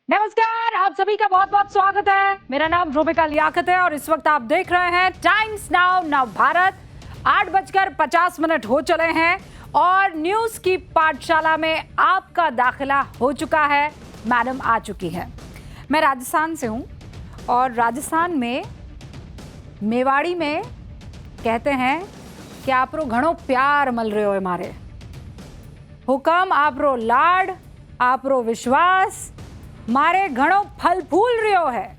नमस्कार, आप सभी का बहुत बहुत स्वागत है। मेरा नाम रोमिका लियाकत है और इस वक्त आप देख रहे हैं टाइम्स नाउ नव भारत। 8:50 हो चले हैं और न्यूज की पाठशाला में आपका दाखिला हो चुका है। मैडम आ चुकी है। मैं राजस्थान से हूं और राजस्थान में मेवाड़ी में कहते हैं कि आप रो घणो प्यार मल रहे हो मारे हुकम, आप रो लाड, आप रो विश्वास मारे घणो फल फूल रहो है।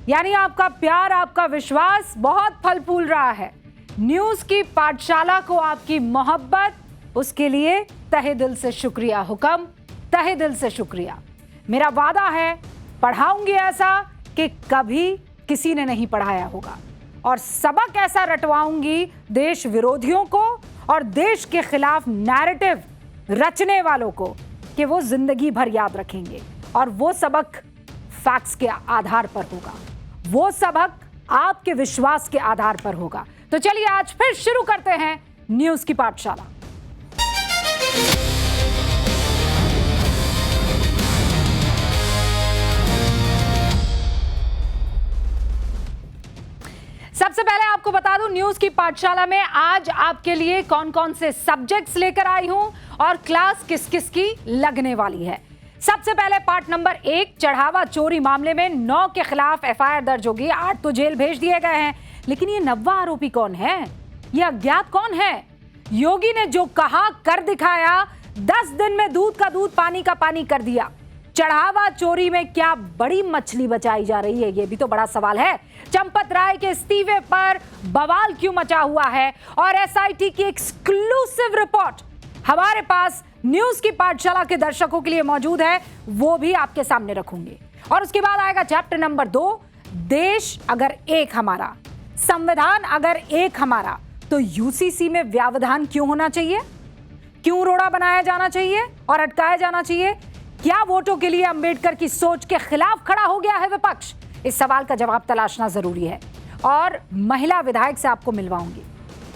यानी आपका प्यार, आपका विश्वास बहुत फल फूल रहा है। न्यूज की पाठशाला को आपकी मोहब्बत, उसके लिए तहे दिल से शुक्रिया हुकम, तहे दिल से शुक्रिया। मेरा वादा है पढ़ाऊंगी ऐसा कि कभी किसी ने नहीं पढ़ाया होगा और सबक ऐसा रटवाऊंगी देश विरोधियों को और देश के खिलाफ नैरेटिव रचने वालों को कि वो जिंदगी भर याद रखेंगे। और वो सबक फैक्ट्स के आधार पर होगा, वो सबक आपके विश्वास के आधार पर होगा। तो चलिए आज फिर शुरू करते हैं न्यूज की पाठशाला। सबसे पहले आपको बता दूं न्यूज की पाठशाला में आज आपके लिए कौन कौन से सब्जेक्ट्स लेकर आई हूं और क्लास किस किस की लगने वाली है। सबसे पहले पार्ट नंबर 1, चढ़ावा चोरी मामले में 9 के खिलाफ एफआईआर दर्ज होगी। 8 तो जेल भेज दिए गए हैं, लेकिन ये 9वां आरोपी कौन है? ये अज्ञात कौन है? योगी ने जो कहा कर दिखाया, 10 दिन में दूध का दूध पानी का पानी कर दिया। चढ़ावा चोरी में क्या बड़ी मछली बचाई जा रही है, ये भी तो बड़ा सवाल है। चंपत राय के इस्तीफे पर बवाल क्यों मचा हुआ है और एसआईटी की एक्सक्लूसिव रिपोर्ट हमारे पास न्यूज की पाठशाला के दर्शकों के लिए मौजूद है, वो भी आपके सामने रखूंगी। और उसके बाद आएगा चैप्टर नंबर 2, देश अगर एक हमारा, संविधान अगर एक हमारा, तो यूसीसी में व्यवधान क्यों होना चाहिए, क्यों रोड़ा बनाया जाना चाहिए और अटकाया जाना चाहिए, क्या वोटों के लिए अंबेडकर की सोच के खिलाफ खड़ा हो गया है विपक्ष? इस सवाल का जवाब तलाशना जरूरी है। और महिला विधायक से आपको मिलवाऊंगी।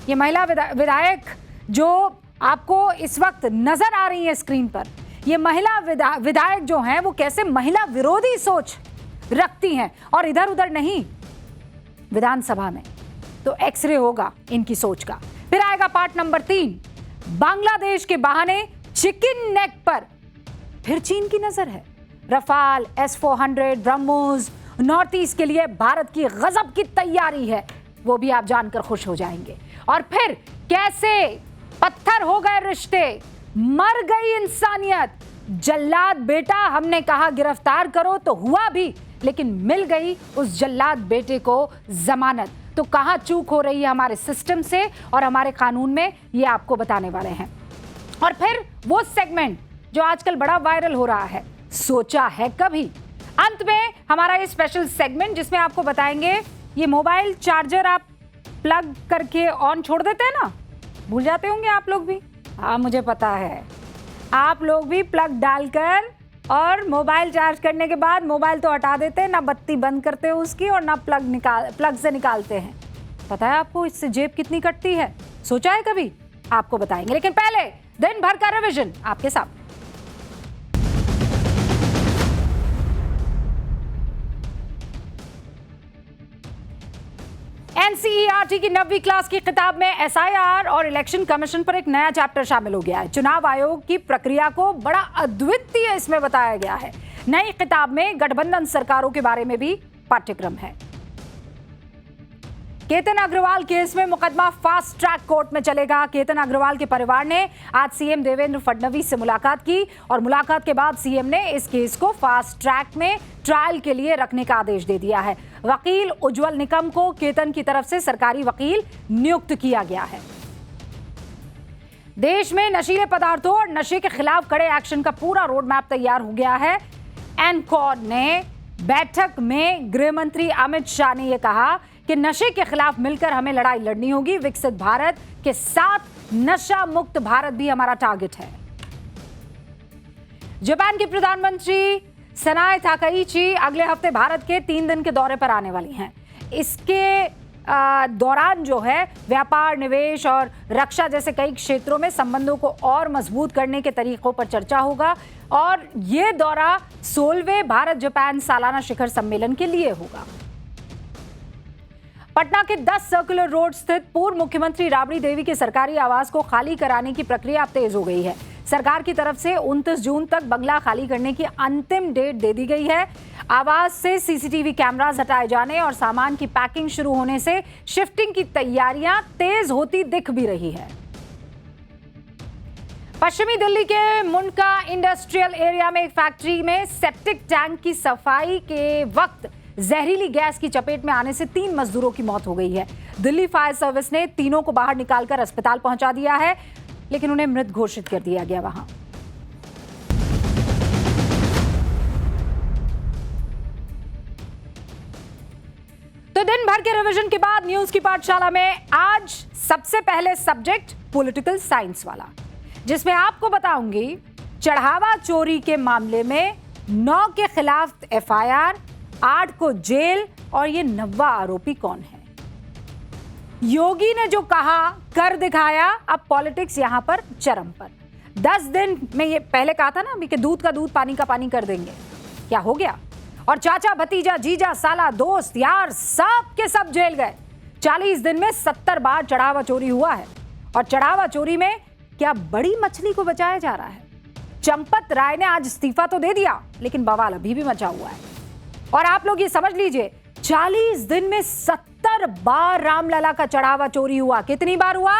ये महिला विधायक जो आपको इस वक्त नजर आ रही है स्क्रीन पर, ये महिला विधायक जो हैं वो कैसे महिला विरोधी सोच रखती हैं और इधर उधर नहीं, विधानसभा में तो एक्सरे होगा इनकी सोच का। फिर आएगा पार्ट नंबर 3, बांग्लादेश के बहाने चिकन नेक पर फिर चीन की नजर है। Rafale, S-400, BrahMos, north east के लिए भारत की गजब की तैयारी है, वो भी आप जानकर खुश हो जाएंगे। और फिर कैसे पत्थर हो गए रिश्ते, मर गई इंसानियत, जल्लाद बेटा हमने कहा गिरफ्तार करो तो हुआ भी, लेकिन मिल गई उस जल्लाद बेटे को जमानत। तो कहां चूक हो रही है हमारे सिस्टम से और हमारे कानून में, ये आपको बताने वाले हैं। और फिर वो सेगमेंट जो आजकल बड़ा वायरल हो रहा है, सोचा है कभी। अंत में हमारा ये स्पेशल सेगमेंट जिसमें आपको बताएंगे ये मोबाइल चार्जर आप प्लग करके ऑन छोड़ देते हैं ना, भूल जाते होंगे आप लोग भी। हाँ मुझे पता है, आप लोग भी प्लग डालकर और मोबाइल चार्ज करने के बाद मोबाइल तो हटा देते हैं, ना बत्ती बंद करते हो उसकी और ना प्लग से निकालते हैं। पता है आपको इससे जेब कितनी कटती है? सोचा है कभी? आपको बताएंगे, लेकिन पहले दिन भर का रिवीजन आपके साथ। एनसीईआरटी की 9वीं क्लास की किताब में एसआईआर और इलेक्शन कमीशन पर एक नया चैप्टर शामिल हो गया है। चुनाव आयोग की प्रक्रिया को बड़ा अद्वितीय इसमें बताया गया है। नई किताब में गठबंधन सरकारों के बारे में भी पाठ्यक्रम है। केतन अग्रवाल केस में मुकदमा फास्ट ट्रैक कोर्ट में चलेगा। केतन अग्रवाल के परिवार ने आज सीएम देवेंद्र फडणवीस से मुलाकात की और मुलाकात के बाद सीएम ने इस केस को फास्ट ट्रैक में ट्रायल के लिए रखने का आदेश दे दिया है। वकील उज्जवल निकम को केतन की तरफ से सरकारी वकील नियुक्त किया गया है। देश में नशीले पदार्थों और नशे के खिलाफ कड़े एक्शन का पूरा रोड मैप तैयार हो गया है। एनकॉड ने बैठक में गृह मंत्री अमित शाह ने यह कहा कि नशे के खिलाफ मिलकर हमें लड़ाई लड़नी होगी। विकसित भारत के साथ नशा मुक्त भारत भी हमारा टारगेट है। जापान की प्रधानमंत्री सनाए ताकाइची अगले हफ्ते भारत के 3 दिन के दौरे पर आने वाली हैं। इसके दौरान जो है व्यापार, निवेश और रक्षा जैसे कई क्षेत्रों में संबंधों को और मजबूत करने के तरीकों पर चर्चा होगा। और ये दौरा 16वें भारत जापान सालाना शिखर सम्मेलन के लिए होगा। पटना के 10 सर्कुलर रोड स्थित पूर्व मुख्यमंत्री राबड़ी देवी के सरकारी आवास को खाली कराने की प्रक्रिया अब तेज हो गई है। सरकार की तरफ से 29 जून तक बंगला खाली करने की अंतिम डेट दे दी गई है। आवास से सीसीटीवी कैमरास हटाए जाने और सामान की पैकिंग शुरू होने से शिफ्टिंग की तैयारियां तेज होती दिख भी रही है। पश्चिमी दिल्ली के मुंडका इंडस्ट्रियल एरिया में एक फैक्ट्री में सेप्टिक टैंक की सफाई के वक्त जहरीली गैस की चपेट में आने से 3 मजदूरों की मौत हो गई है। दिल्ली फायर सर्विस ने तीनों को बाहर निकालकर अस्पताल पहुंचा दिया है, लेकिन उन्हें मृत घोषित कर दिया गया। वहां तो दिन भर के रिवीजन के बाद न्यूज की पाठशाला में आज सबसे पहले सब्जेक्ट पॉलिटिकल साइंस वाला, जिसमें आपको बताऊंगी चढ़ावा चोरी के मामले में 9 के खिलाफ एफआईआर, 8 को जेल और ये 9वां आरोपी कौन है। योगी ने जो कहा कर दिखाया। अब पॉलिटिक्स यहां पर चरम पर। 10 दिन में, ये पहले कहा था ना अभी कि दूध का दूध पानी का पानी कर देंगे, क्या हो गया। और चाचा, भतीजा, जीजा, साला, दोस्त, यार सब के सब जेल गए। 40 दिन में 70 बार चढ़ावा चोरी हुआ है। और चढ़ावा चोरी में क्या बड़ी मछली को बचाया जा रहा है। चंपत राय ने आज इस्तीफा तो दे दिया, लेकिन बवाल अभी भी मचा हुआ है। और आप लोग ये समझ लीजिए, 40 दिन में 70 बार रामलला का चढ़ावा चोरी हुआ। कितनी बार हुआ?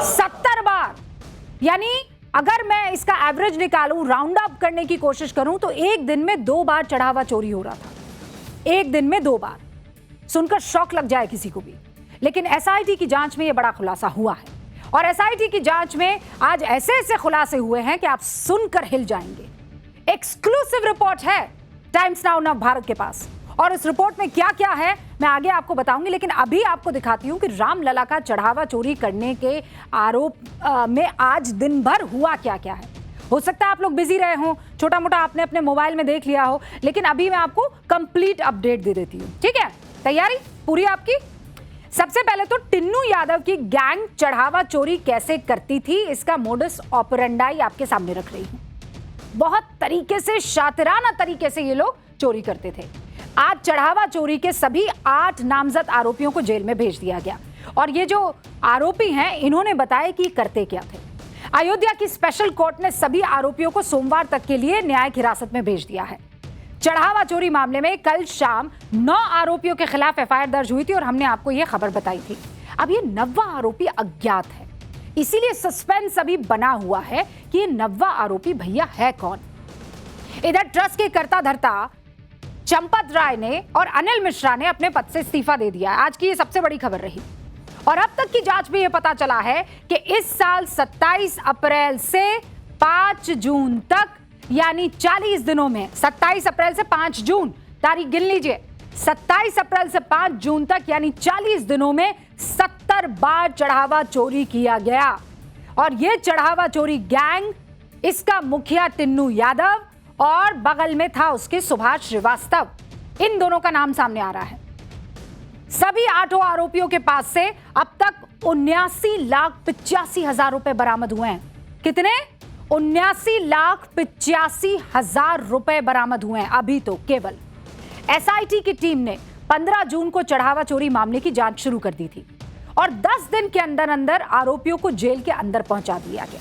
70 बार। यानी अगर मैं इसका एवरेज निकालूं, राउंड अप करने की कोशिश करूं, तो एक दिन में 2 बार चढ़ावा चोरी हो रहा था। एक दिन में 2 बार। सुनकर शौक लग जाए किसी को भी। लेकिन एसआईटी की जांच में यह बड़ा खुलासा हुआ है। और एसआईटी की जांच में आज ऐसे ऐसे खुलासे हुए हैं कि आप सुनकर हिल जाएंगे। एक्सक्लूसिव रिपोर्ट है टाइम्स नाउ नव भारत के पास, और इस रिपोर्ट में क्या क्या है मैं आगे आपको बताऊंगी। लेकिन अभी आपको दिखाती हूं कि रामलला का चढ़ावा चोरी करने के आरोप में आज दिन भर हुआ क्या क्या है। हो सकता है आप लोग बिजी रहे हों, छोटा मोटा आपने अपने मोबाइल में देख लिया हो, लेकिन अभी मैं आपको कंप्लीट अपडेट दे देती हूं। ठीक है, तैयारी पूरी आपकी। सबसे पहले तो टिन्नू यादव की गैंग चढ़ावा चोरी कैसे करती थी, इसका मोडस ऑपरेंडाई आपके सामने रख रही हूं। बहुत तरीके से, शातिराना तरीके से ये लोग चोरी करते थे। आज चढ़ावा चोरी के सभी 8 नामजद आरोपियों को जेल में भेज दिया गया। और ये जो आरोपी हैं, इन्होंने बताया कि करते क्या थे। अयोध्या की स्पेशल कोर्ट ने सभी आरोपियों को सोमवार तक के लिए न्यायिक हिरासत में भेज दिया है। चढ़ावा चोरी मामले में कल शाम 9 आरोपियों के खिलाफ एफआईआर दर्ज हुई थी और हमने आपको यह खबर बताई थी। अब ये 9वां आरोपी अज्ञात है, इसीलिए सस्पेंस अभी बना हुआ है कि ये 9वां आरोपी भैया है कौन। इधर ट्रस्ट के कर्ता धर्ता चंपत राय ने और अनिल मिश्रा ने अपने पद से इस्तीफा दे दिया। आज की ये सबसे बड़ी खबर रही। और अब तक की जांच में यह पता चला है कि इस साल 27 अप्रैल से 5 जून तक, यानी 40 दिनों में, 27 अप्रैल से 5 जून, तारीख गिन लीजिए, 27 अप्रैल से 5 जून तक यानी 40 दिनों में 70 बार चढ़ावा चोरी किया गया। और यह चढ़ावा चोरी गैंग, इसका मुखिया टिन्नू यादव और बगल में था उसके सुभाष श्रीवास्तव, इन दोनों का नाम सामने आ रहा है। सभी 8 आरोपियों के पास से अब तक 79,85,000 रुपए बरामद हुए हैं। कितने? 79,85,000 रुपए बरामद हुए हैं अभी तो केवल। एसआईटी की टीम ने 15 जून को चढ़ावा चोरी मामले की जांच शुरू कर दी थी और 10 दिन के अंदर अंदर आरोपियों को जेल के अंदर पहुंचा दिया गया।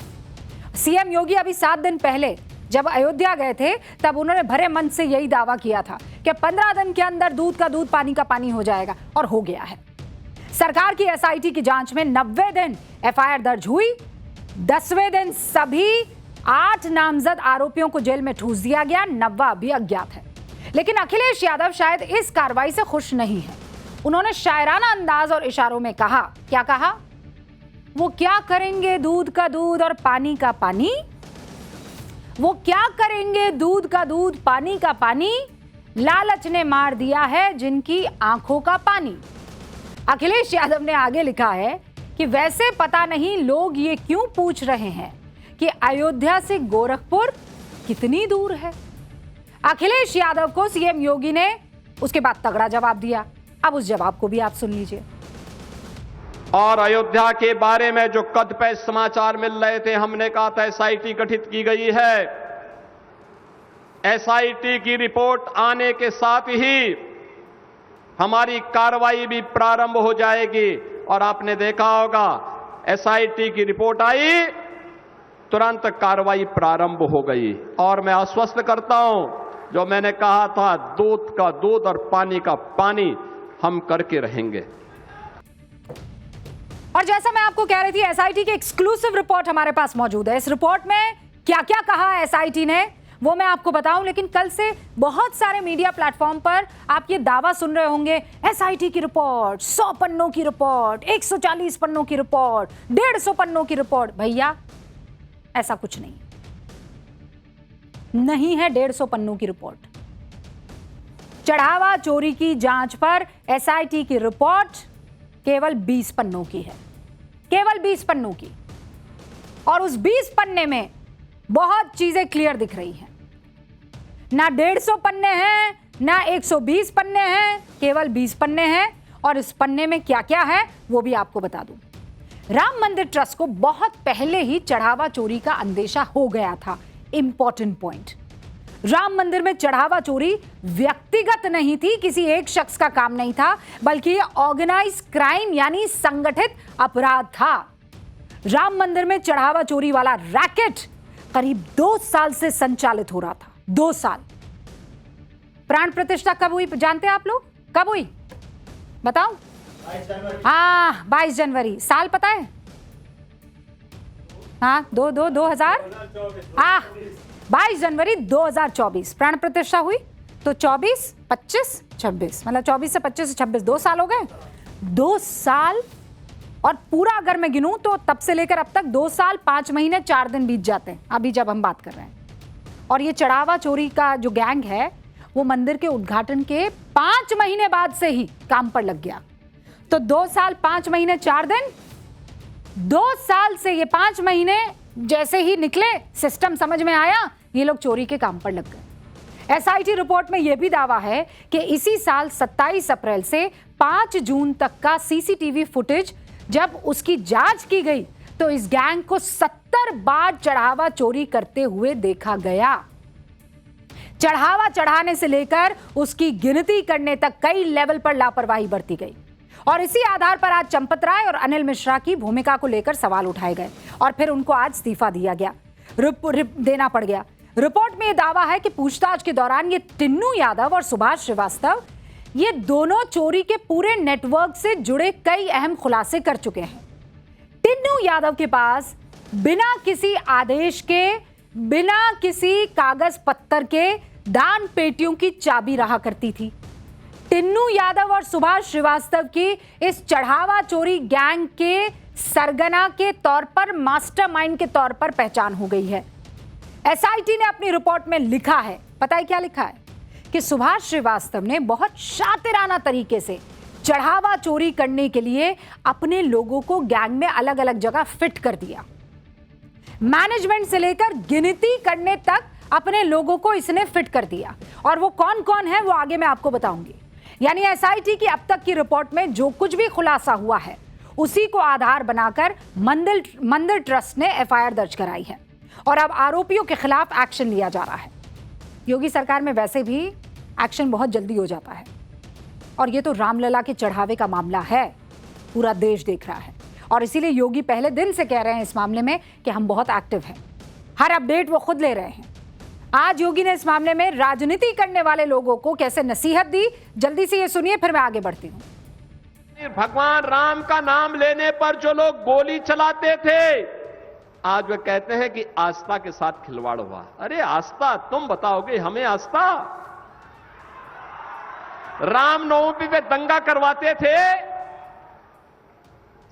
सीएम योगी अभी 7 दिन पहले जब अयोध्या गए थे, तब उन्होंने भरे मन से यही दावा किया था कि 15 दिन के अंदर दूध का दूध पानी का पानी हो जाएगा, और हो गया है। सरकार की एसआईटी की जांच में 90 दिन एफआईआर दर्ज हुई। 10वें दिन सभी 8 नामजद आरोपियों को जेल में ठूस दिया गया। 9वां अभी अज्ञात है। लेकिन अखिलेश यादव शायद इस कार्रवाई से खुश नहीं है। उन्होंने शायराना अंदाज और इशारों में कहा, क्या कहा? वो क्या करेंगे दूध का दूध और पानी का पानी, वो क्या करेंगे दूध का दूध पानी का पानी, लालच ने मार दिया है जिनकी आंखों का पानी। अखिलेश यादव ने आगे लिखा है कि वैसे पता नहीं लोग ये क्यों पूछ रहे हैं कि अयोध्या से गोरखपुर कितनी दूर है। अखिलेश यादव को सीएम योगी ने उसके बाद तगड़ा जवाब दिया। अब उस जवाब को भी आप सुन लीजिए। और अयोध्या के बारे में जो कदपे समाचार मिल रहे थे, हमने कहा था एसआईटी गठित की गई है। एसआईटी की रिपोर्ट आने के साथ ही हमारी कार्रवाई भी प्रारंभ हो जाएगी। और आपने देखा होगा, एसआईटी की रिपोर्ट आई, तुरंत कार्रवाई प्रारंभ हो गई। और मैं आश्वस्त करता हूं, जो मैंने कहा था, दूध का दूध और पानी का पानी हम करके रहेंगे। और जैसा मैं आपको कह रही थी, एसआईटी की एक्सक्लूसिव रिपोर्ट हमारे पास मौजूद है। इस रिपोर्ट में क्या क्या कहा एसआईटी ने वो मैं आपको बताऊं, लेकिन कल से बहुत सारे मीडिया प्लेटफॉर्म पर आप ये दावा सुन रहे होंगे, एसआईटी की रिपोर्ट, 100 पन्नों की रिपोर्ट, 140 पन्नों की रिपोर्ट, 150 पन्नों की रिपोर्ट। भैया ऐसा कुछ नहीं है 150 पन्नों की रिपोर्ट। चढ़ावा चोरी की जांच पर एसआईटी की रिपोर्ट केवल 20 पन्नों की है, केवल 20 पन्नों की। और उस 20 पन्ने में बहुत चीजें क्लियर दिख रही हैं। ना 150 पन्ने हैं, ना 120 पन्ने हैं, केवल 20 पन्ने हैं। और इस पन्ने में क्या क्या है वो भी आपको बता दूं। राम मंदिर ट्रस्ट को बहुत पहले ही चढ़ावा चोरी का अंदेशा हो गया था। इंपॉर्टेंट पॉइंट, राम मंदिर में चढ़ावा चोरी व्यक्तिगत नहीं थी, किसी एक शख्स का काम नहीं था, बल्कि ये ऑर्गेनाइज क्राइम यानी संगठित अपराध था। राम मंदिर में चढ़ावा चोरी वाला रैकेट करीब 2 साल से संचालित हो रहा था। 2 साल। प्राण प्रतिष्ठा कब हुई जानते हैं आप लोग? कब हुई बताओ? 22 जनवरी। साल पता है? 22 जनवरी 2024 प्राण प्रतिष्ठा हुई। तो 24, 25, 26, मतलब 24 से 25 से 26, 2 साल हो गए। 2 साल। और पूरा अगर मैं गिनूं तो तब से लेकर अब तक 2 साल 5 महीने 4 दिन बीत जाते हैं, अभी जब हम बात कर रहे हैं। और ये चढ़ावा चोरी का जो गैंग है वो मंदिर के उद्घाटन के 5 महीने बाद से ही काम पर लग गया। तो 2 साल 5 महीने 4 दिन, 2 साल से ये 5 महीने जैसे ही निकले, सिस्टम समझ में आया, ये लोग चोरी के काम पर लग गए। एसआईटी रिपोर्ट में यह भी दावा है कि इसी साल 27 अप्रैल से 5 जून तक का सीसीटीवी फुटेज जब उसकी जांच की गई तो इस गैंग को 70 बार चढ़ावा चोरी करते हुए देखा गया। चढ़ावा चढ़ाने से लेकर उसकी गिनती करने तक कई लेवल पर लापरवाही बरती गई। और इसी आधार पर आज चंपत राय और अनिल मिश्रा की भूमिका को लेकर सवाल उठाए गए और फिर उनको आज इस्तीफा देना पड़ गया। रिपोर्ट में यह दावा है कि पूछताछ के दौरान ये टिन्नू यादव और सुभाष श्रीवास्तव ये दोनों चोरी के पूरे नेटवर्क से जुड़े कई अहम खुलासे कर चुके हैं। टिन्नू यादव के पास बिना किसी आदेश के, बिना किसी कागज पत्तर के दान पेटियों की चाबी रहा करती थी। टिन्नू यादव और सुभाष श्रीवास्तव की इस चढ़ावा चोरी गैंग के सरगना के तौर पर, मास्टरमाइंड के तौर पर पहचान हो गई है। एसआईटी ने अपनी रिपोर्ट में लिखा है, पता है क्या लिखा है? कि सुभाष श्रीवास्तव ने बहुत शातिराना तरीके से चढ़ावा चोरी करने के लिए अपने लोगों को गैंग में अलग अलग जगह फिट कर दिया। मैनेजमेंट से लेकर गिनती करने तक अपने लोगों को इसने फिट कर दिया। और वो कौन कौन है वो आगे मैं आपको बताऊंगी। यानी एसआईटी की अब तक की रिपोर्ट में जो कुछ भी खुलासा हुआ है उसी को आधार बनाकर मंदिर ट्रस्ट ने एफआईआर दर्ज कराई है और अब आरोपियों के खिलाफ एक्शन लिया जा रहा है। योगी सरकार में वैसे भी एक्शन बहुत जल्दी हो जाता है और ये तो रामलला के चढ़ावे का मामला है, पूरा देश देख रहा है। और इसीलिए योगी पहले दिन से कह रहे हैं इस मामले में कि हम बहुत एक्टिव हैं, हर अपडेट वो खुद ले रहे हैं। आज योगी ने इस मामले में राजनीति करने वाले लोगों को कैसे नसीहत दी, जल्दी से ये सुनिए, फिर मैं आगे बढ़ती हूँ। भगवान राम का नाम लेने पर जो लोग गोली चलाते थे, आज वे कहते हैं कि आस्था के साथ खिलवाड़ हुआ। अरे आस्था तुम बताओगे हमें? आस्था रामनवमी पे दंगा करवाते थे,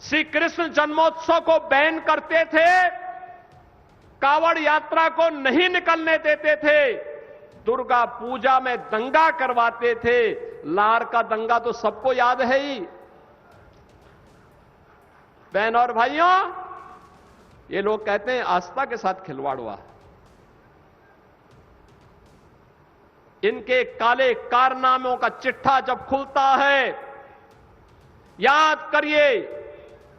श्री कृष्ण जन्मोत्सव को बैन करते थे, कावड़ यात्रा को नहीं निकलने देते थे, दुर्गा पूजा में दंगा करवाते थे। लार का दंगा तो सबको याद है ही। बहन और भाइयों, ये लोग कहते हैं आस्था के साथ खिलवाड़ हुआ। इनके काले कारनामों का चिट्ठा जब खुलता है, याद करिए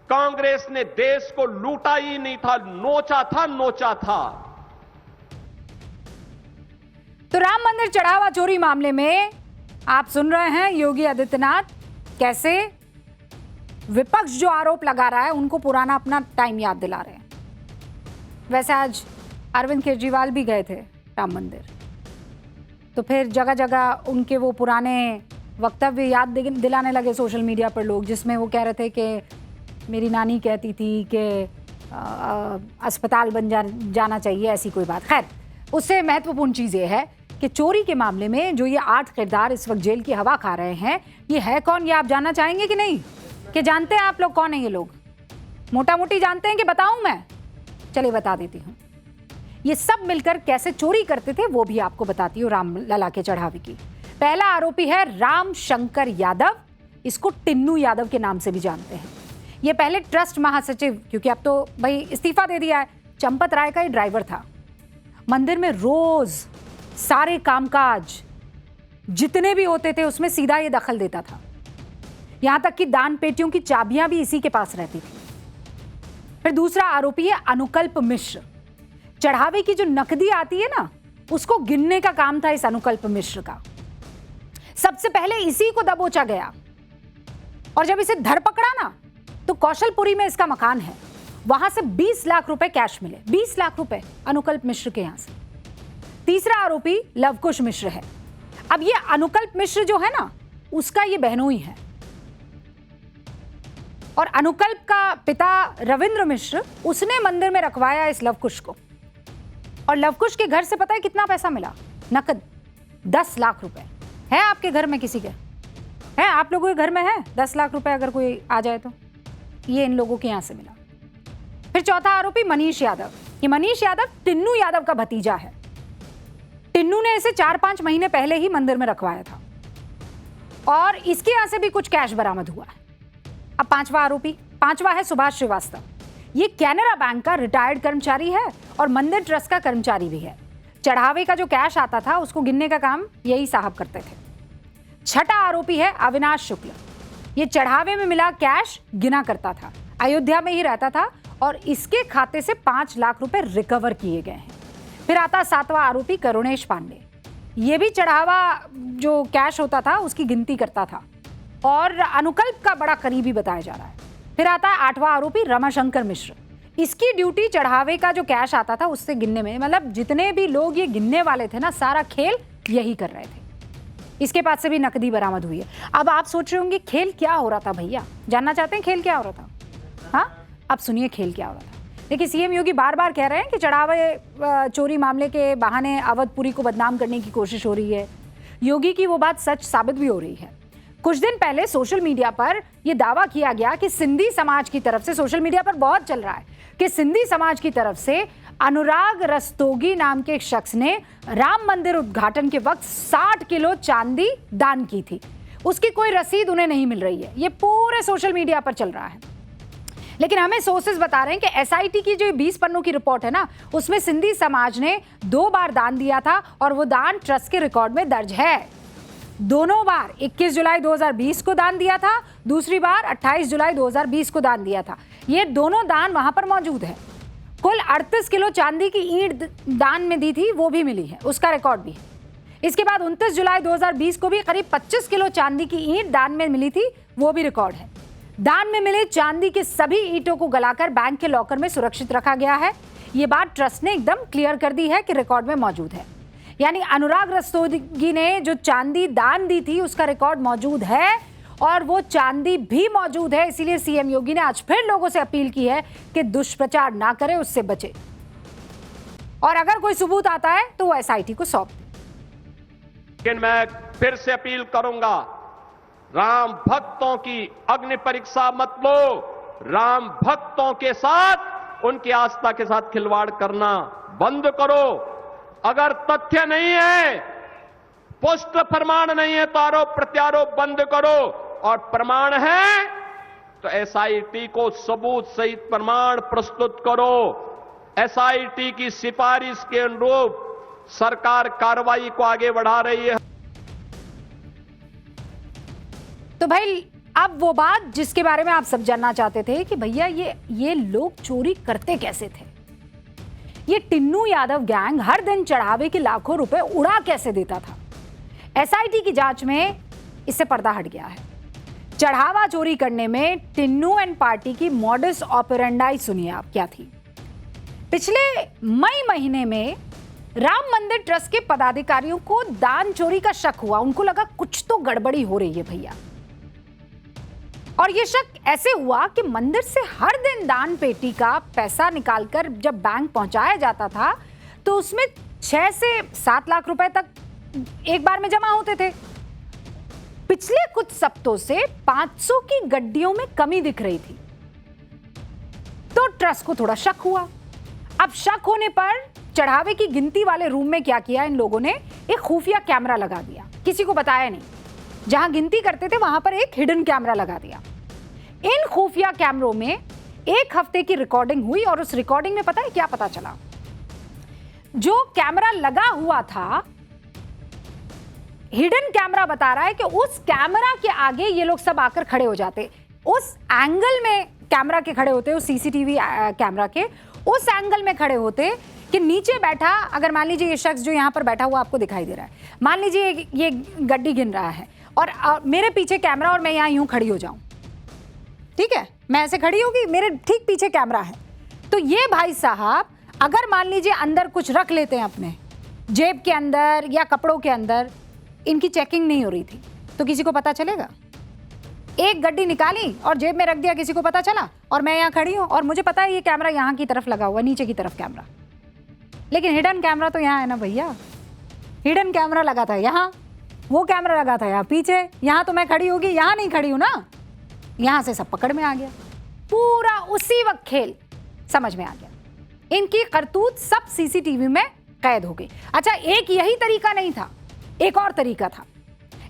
कांग्रेस ने देश को लूटा ही नहीं था, नोचा था। तो राम मंदिर चढ़ावा चोरी मामले में आप सुन रहे हैं योगी आदित्यनाथ कैसे विपक्ष जो आरोप लगा रहा है उनको पुराना अपना टाइम याद दिला रहे हैं। वैसे आज अरविंद केजरीवाल भी गए थे राम मंदिर, तो फिर जगह जगह उनके वो पुराने वक्तव्य याद दिलाने लगे सोशल मीडिया पर लोग, जिसमें वो कह रहे थे कि मेरी नानी कहती थी कि अस्पताल बन जाना चाहिए, ऐसी कोई बात। खैर, उससे महत्वपूर्ण चीज़ ये है कि चोरी के मामले में जो ये 8 किरदार इस वक्त जेल की हवा खा रहे हैं, ये है कौन, ये आप जानना चाहेंगे कि नहीं? कि जानते हैं आप लोग कौन है ये लोग? मोटा मोटी जानते हैं कि बताऊं मैं? चलिए बता देती हूँ। ये सब मिलकर कैसे चोरी करते थे वो भी आपको बताती हूँ राम लला के चढ़ावे की। पहला आरोपी है राम शंकर यादव, इसको टिन्नू यादव के नाम से भी जानते हैं। ये पहले ट्रस्ट महासचिव, क्योंकि अब तो भाई इस्तीफा दे दिया है, चंपत राय का ही ड्राइवर था। मंदिर में रोज सारे कामकाज जितने भी होते थे उसमें सीधा ये दखल देता था। यहां तक कि दान पेटियों की चाबियां भी इसी के पास रहती थी। फिर दूसरा आरोपी है अनुकल्प मिश्र। चढ़ावे की जो नकदी आती है ना, उसको गिनने का काम था इस अनुकल्प मिश्र का। सबसे पहले इसी को दबोचा गया और जब इसे धर पकड़ा ना, तो कौशलपुरी में इसका मकान है, वहां से 20 लाख रुपए कैश मिले। 20 लाख रुपए अनुकल्प मिश्र के यहां से। तीसरा आरोपी लवकुश मिश्र है। अब ये अनुकल्प मिश्र जो है ना, उसका ये बहनोई है, और अनुकल्प का पिता रविंद्र मिश्र, उसने मंदिर में रखवाया इस लवकुश को। और लवकुश के घर से पता है कितना पैसा मिला? नकद 10 लाख रुपए। है आपके घर में किसी के? है आप लोगों के घर में है 10 लाख रुपए? अगर कोई आ जाए तो ये इन लोगों के यहां से मिला। फिर चौथा आरोपी मनीष यादव। ये मनीष यादव टिन्नू यादव का भतीजा है। टिन्नू ने इसे 4-5 महीने पहले ही मंदिर में रखवाया था और इसके यहां से भी कुछ कैश बरामद हुआ है। अब पांचवा है सुभाष श्रीवास्तव। ये कैनरा बैंक का रिटायर्ड कर्मचारी है और मंदिर ट्रस्ट का कर्मचारी भी है। चढ़ावे का जो कैश आता था उसको गिनने का काम यही साहब करते थे। छठा आरोपी है अविनाश शुक्ल। ये चढ़ावे में मिला कैश गिना करता था, अयोध्या में ही रहता था और इसके खाते से 5 लाख रुपए रिकवर किए गए हैं। फिर आता 7वां आरोपी करुणेश पांडे। ये भी चढ़ावा जो कैश होता था उसकी गिनती करता था और अनुकल्प का बड़ा करीबी बताया जा रहा है। फिर आता है 8वां आरोपी रमाशंकर मिश्र। इसकी ड्यूटी चढ़ावे का जो कैश आता था उससे गिनने में, मतलब जितने भी लोग ये गिनने वाले थे ना, सारा खेल यही कर रहे थे। इसके पास से भी नकदी बरामद हुई है। अब आप सोच रहे होंगे खेल क्या हो रहा था भैया? जानना चाहते हैं खेल क्या हो रहा था? हाँ, अब सुनिए खेल क्या हो रहा था। देखिए, सीएम योगी बार बार कह रहे हैं कि चढ़ावे चोरी मामले के बहाने अवधपुरी को बदनाम करने की कोशिश हो रही है। योगी की वो बात सच साबित भी हो रही है। कुछ दिन पहले सोशल मीडिया पर यह दावा किया गया कि सिंधी समाज की तरफ से, सोशल मीडिया पर बहुत चल रहा है कि सिंधी समाज की तरफ से अनुराग रस्तोगी नाम के एक शख्स ने राम मंदिर उद्घाटन के वक्त 60 किलो चांदी दान की थी। उसकी कोई रसीद उन्हें नहीं मिल रही है। ये पूरे सोशल मीडिया पर चल रहा है। लेकिन हमें सोर्सेज बता रहे हैं कि एसआईटी की जो 20 पन्नों की रिपोर्ट है ना, उसमें सिंधी समाज ने 2 बार दान दिया था और वो दान ट्रस्ट के रिकॉर्ड में दर्ज है। दोनों बार 21 जुलाई 2020 को दान दिया था, दूसरी बार 28 जुलाई 2020 को दान दिया था। ये दोनों दान वहां पर मौजूद है। कुल 38 किलो चांदी की ईंट दान में दी थी, वो भी मिली है, उसका रिकॉर्ड भी है। इसके बाद 29 जुलाई 2020 को भी करीब 25 किलो चांदी की ईंट दान में मिली थी, वो भी रिकॉर्ड है। दान में मिले चांदी के सभी ईंटों को गलाकर बैंक के लॉकर में सुरक्षित रखा गया है। ये बात ट्रस्ट ने एकदम क्लियर कर दी है कि रिकॉर्ड में मौजूद है। यानी अनुराग रस्तोगी ने जो चांदी दान दी थी उसका रिकॉर्ड मौजूद है और वो चांदी भी मौजूद है। इसीलिए सीएम योगी ने आज फिर लोगों से अपील की है कि दुष्प्रचार ना करें, उससे बचे और अगर कोई सबूत आता है तो वो एसआईटी को सौंप दे। लेकिन मैं फिर से अपील करूंगा, राम भक्तों की अग्नि परीक्षा मत लो। राम भक्तों के साथ, उनकी आस्था के साथ खिलवाड़ करना बंद करो। अगर तथ्य नहीं है, पुष्ट प्रमाण नहीं है तो आरोप प्रत्यारोप बंद करो, और प्रमाण है तो एसआईटी को सबूत सहित प्रमाण प्रस्तुत करो। एसआईटी की सिफारिश के अनुरूप सरकार कार्रवाई को आगे बढ़ा रही है। तो भाई अब वो बात जिसके बारे में आप सब जानना चाहते थे कि भैया ये लोग चोरी करते कैसे थे। ये टिन्नू यादव गैंग हर दिन चढ़ावे के लाखों रुपए उड़ा कैसे देता था। एसआईटी की जांच में इससे पर्दा हट गया है। चढ़ावा चोरी करने में टिन्नू एंड पार्टी की मॉडस ऑपरेंडाई सुनिए आप क्या थी। पिछले मई महीने में राम मंदिर ट्रस्ट के पदाधिकारियों को दान चोरी का शक हुआ। उनको लगा कुछ तो गड़बड़ी हो रही है भैया, और ये शक ऐसे हुआ कि मंदिर से हर दिन दान पेटी का पैसा निकालकर जब बैंक पहुंचाया जाता था तो उसमें 6 से 7 लाख रुपए तक एक बार में जमा होते थे। पिछले कुछ सप्ताहों से 500 की गड्डियों में कमी दिख रही थी, तो ट्रस्ट को थोड़ा शक हुआ। अब शक होने पर चढ़ावे की गिनती वाले रूम में क्या किया इन लोगों ने, एक खुफिया कैमरा लगा दिया। किसी को बताया नहीं, जहां गिनती करते थे वहां पर एक हिडन कैमरा लगा दिया। इन खुफिया कैमरों में 1 हफ्ते की रिकॉर्डिंग हुई और उस रिकॉर्डिंग में पता है क्या पता चला? जो कैमरा लगा हुआ था, हिडन कैमरा बता रहा है कि उस कैमरा के आगे ये लोग सब आकर खड़े हो जाते। उस एंगल में कैमरा के खड़े होते, उस सीसीटीवी कैमरा के उस एंगल में खड़े होते कि नीचे बैठा, अगर मान लीजिए ये शख्स जो यहाँ पर बैठा हुआ आपको दिखाई दे रहा है, मान लीजिए ये गड्डी गिन रहा है और मेरे पीछे कैमरा और मैं यहाँ यूं खड़ी हो जाऊं, ठीक है, मैं ऐसे खड़ी होगी, मेरे ठीक पीछे कैमरा है, तो ये भाई साहब अगर मान लीजिए अंदर कुछ रख लेते हैं अपने जेब के अंदर या कपड़ों के अंदर, इनकी चेकिंग नहीं हो रही थी तो किसी को पता चलेगा? एक गड्डी निकाली और जेब में रख दिया, किसी को पता चला? और मैं यहाँ खड़ी हूँ और मुझे पता है ये कैमरा यहाँ की तरफ लगा हुआ, नीचे की तरफ कैमरा, लेकिन हिडन कैमरा तो यहाँ है ना भैया। हिडन कैमरा लगा था यहाँ, वो कैमरा लगा था यहाँ पीछे, यहाँ तो मैं खड़ी होगी, यहाँ नहीं खड़ी हूँ ना, यहाँ से सब पकड़ में आ गया। पूरा उसी वक्त खेल समझ में आ गया। इनकी करतूत सब सीसीटीवी में कैद हो गई। अच्छा, एक यही तरीका नहीं था, एक और तरीका था।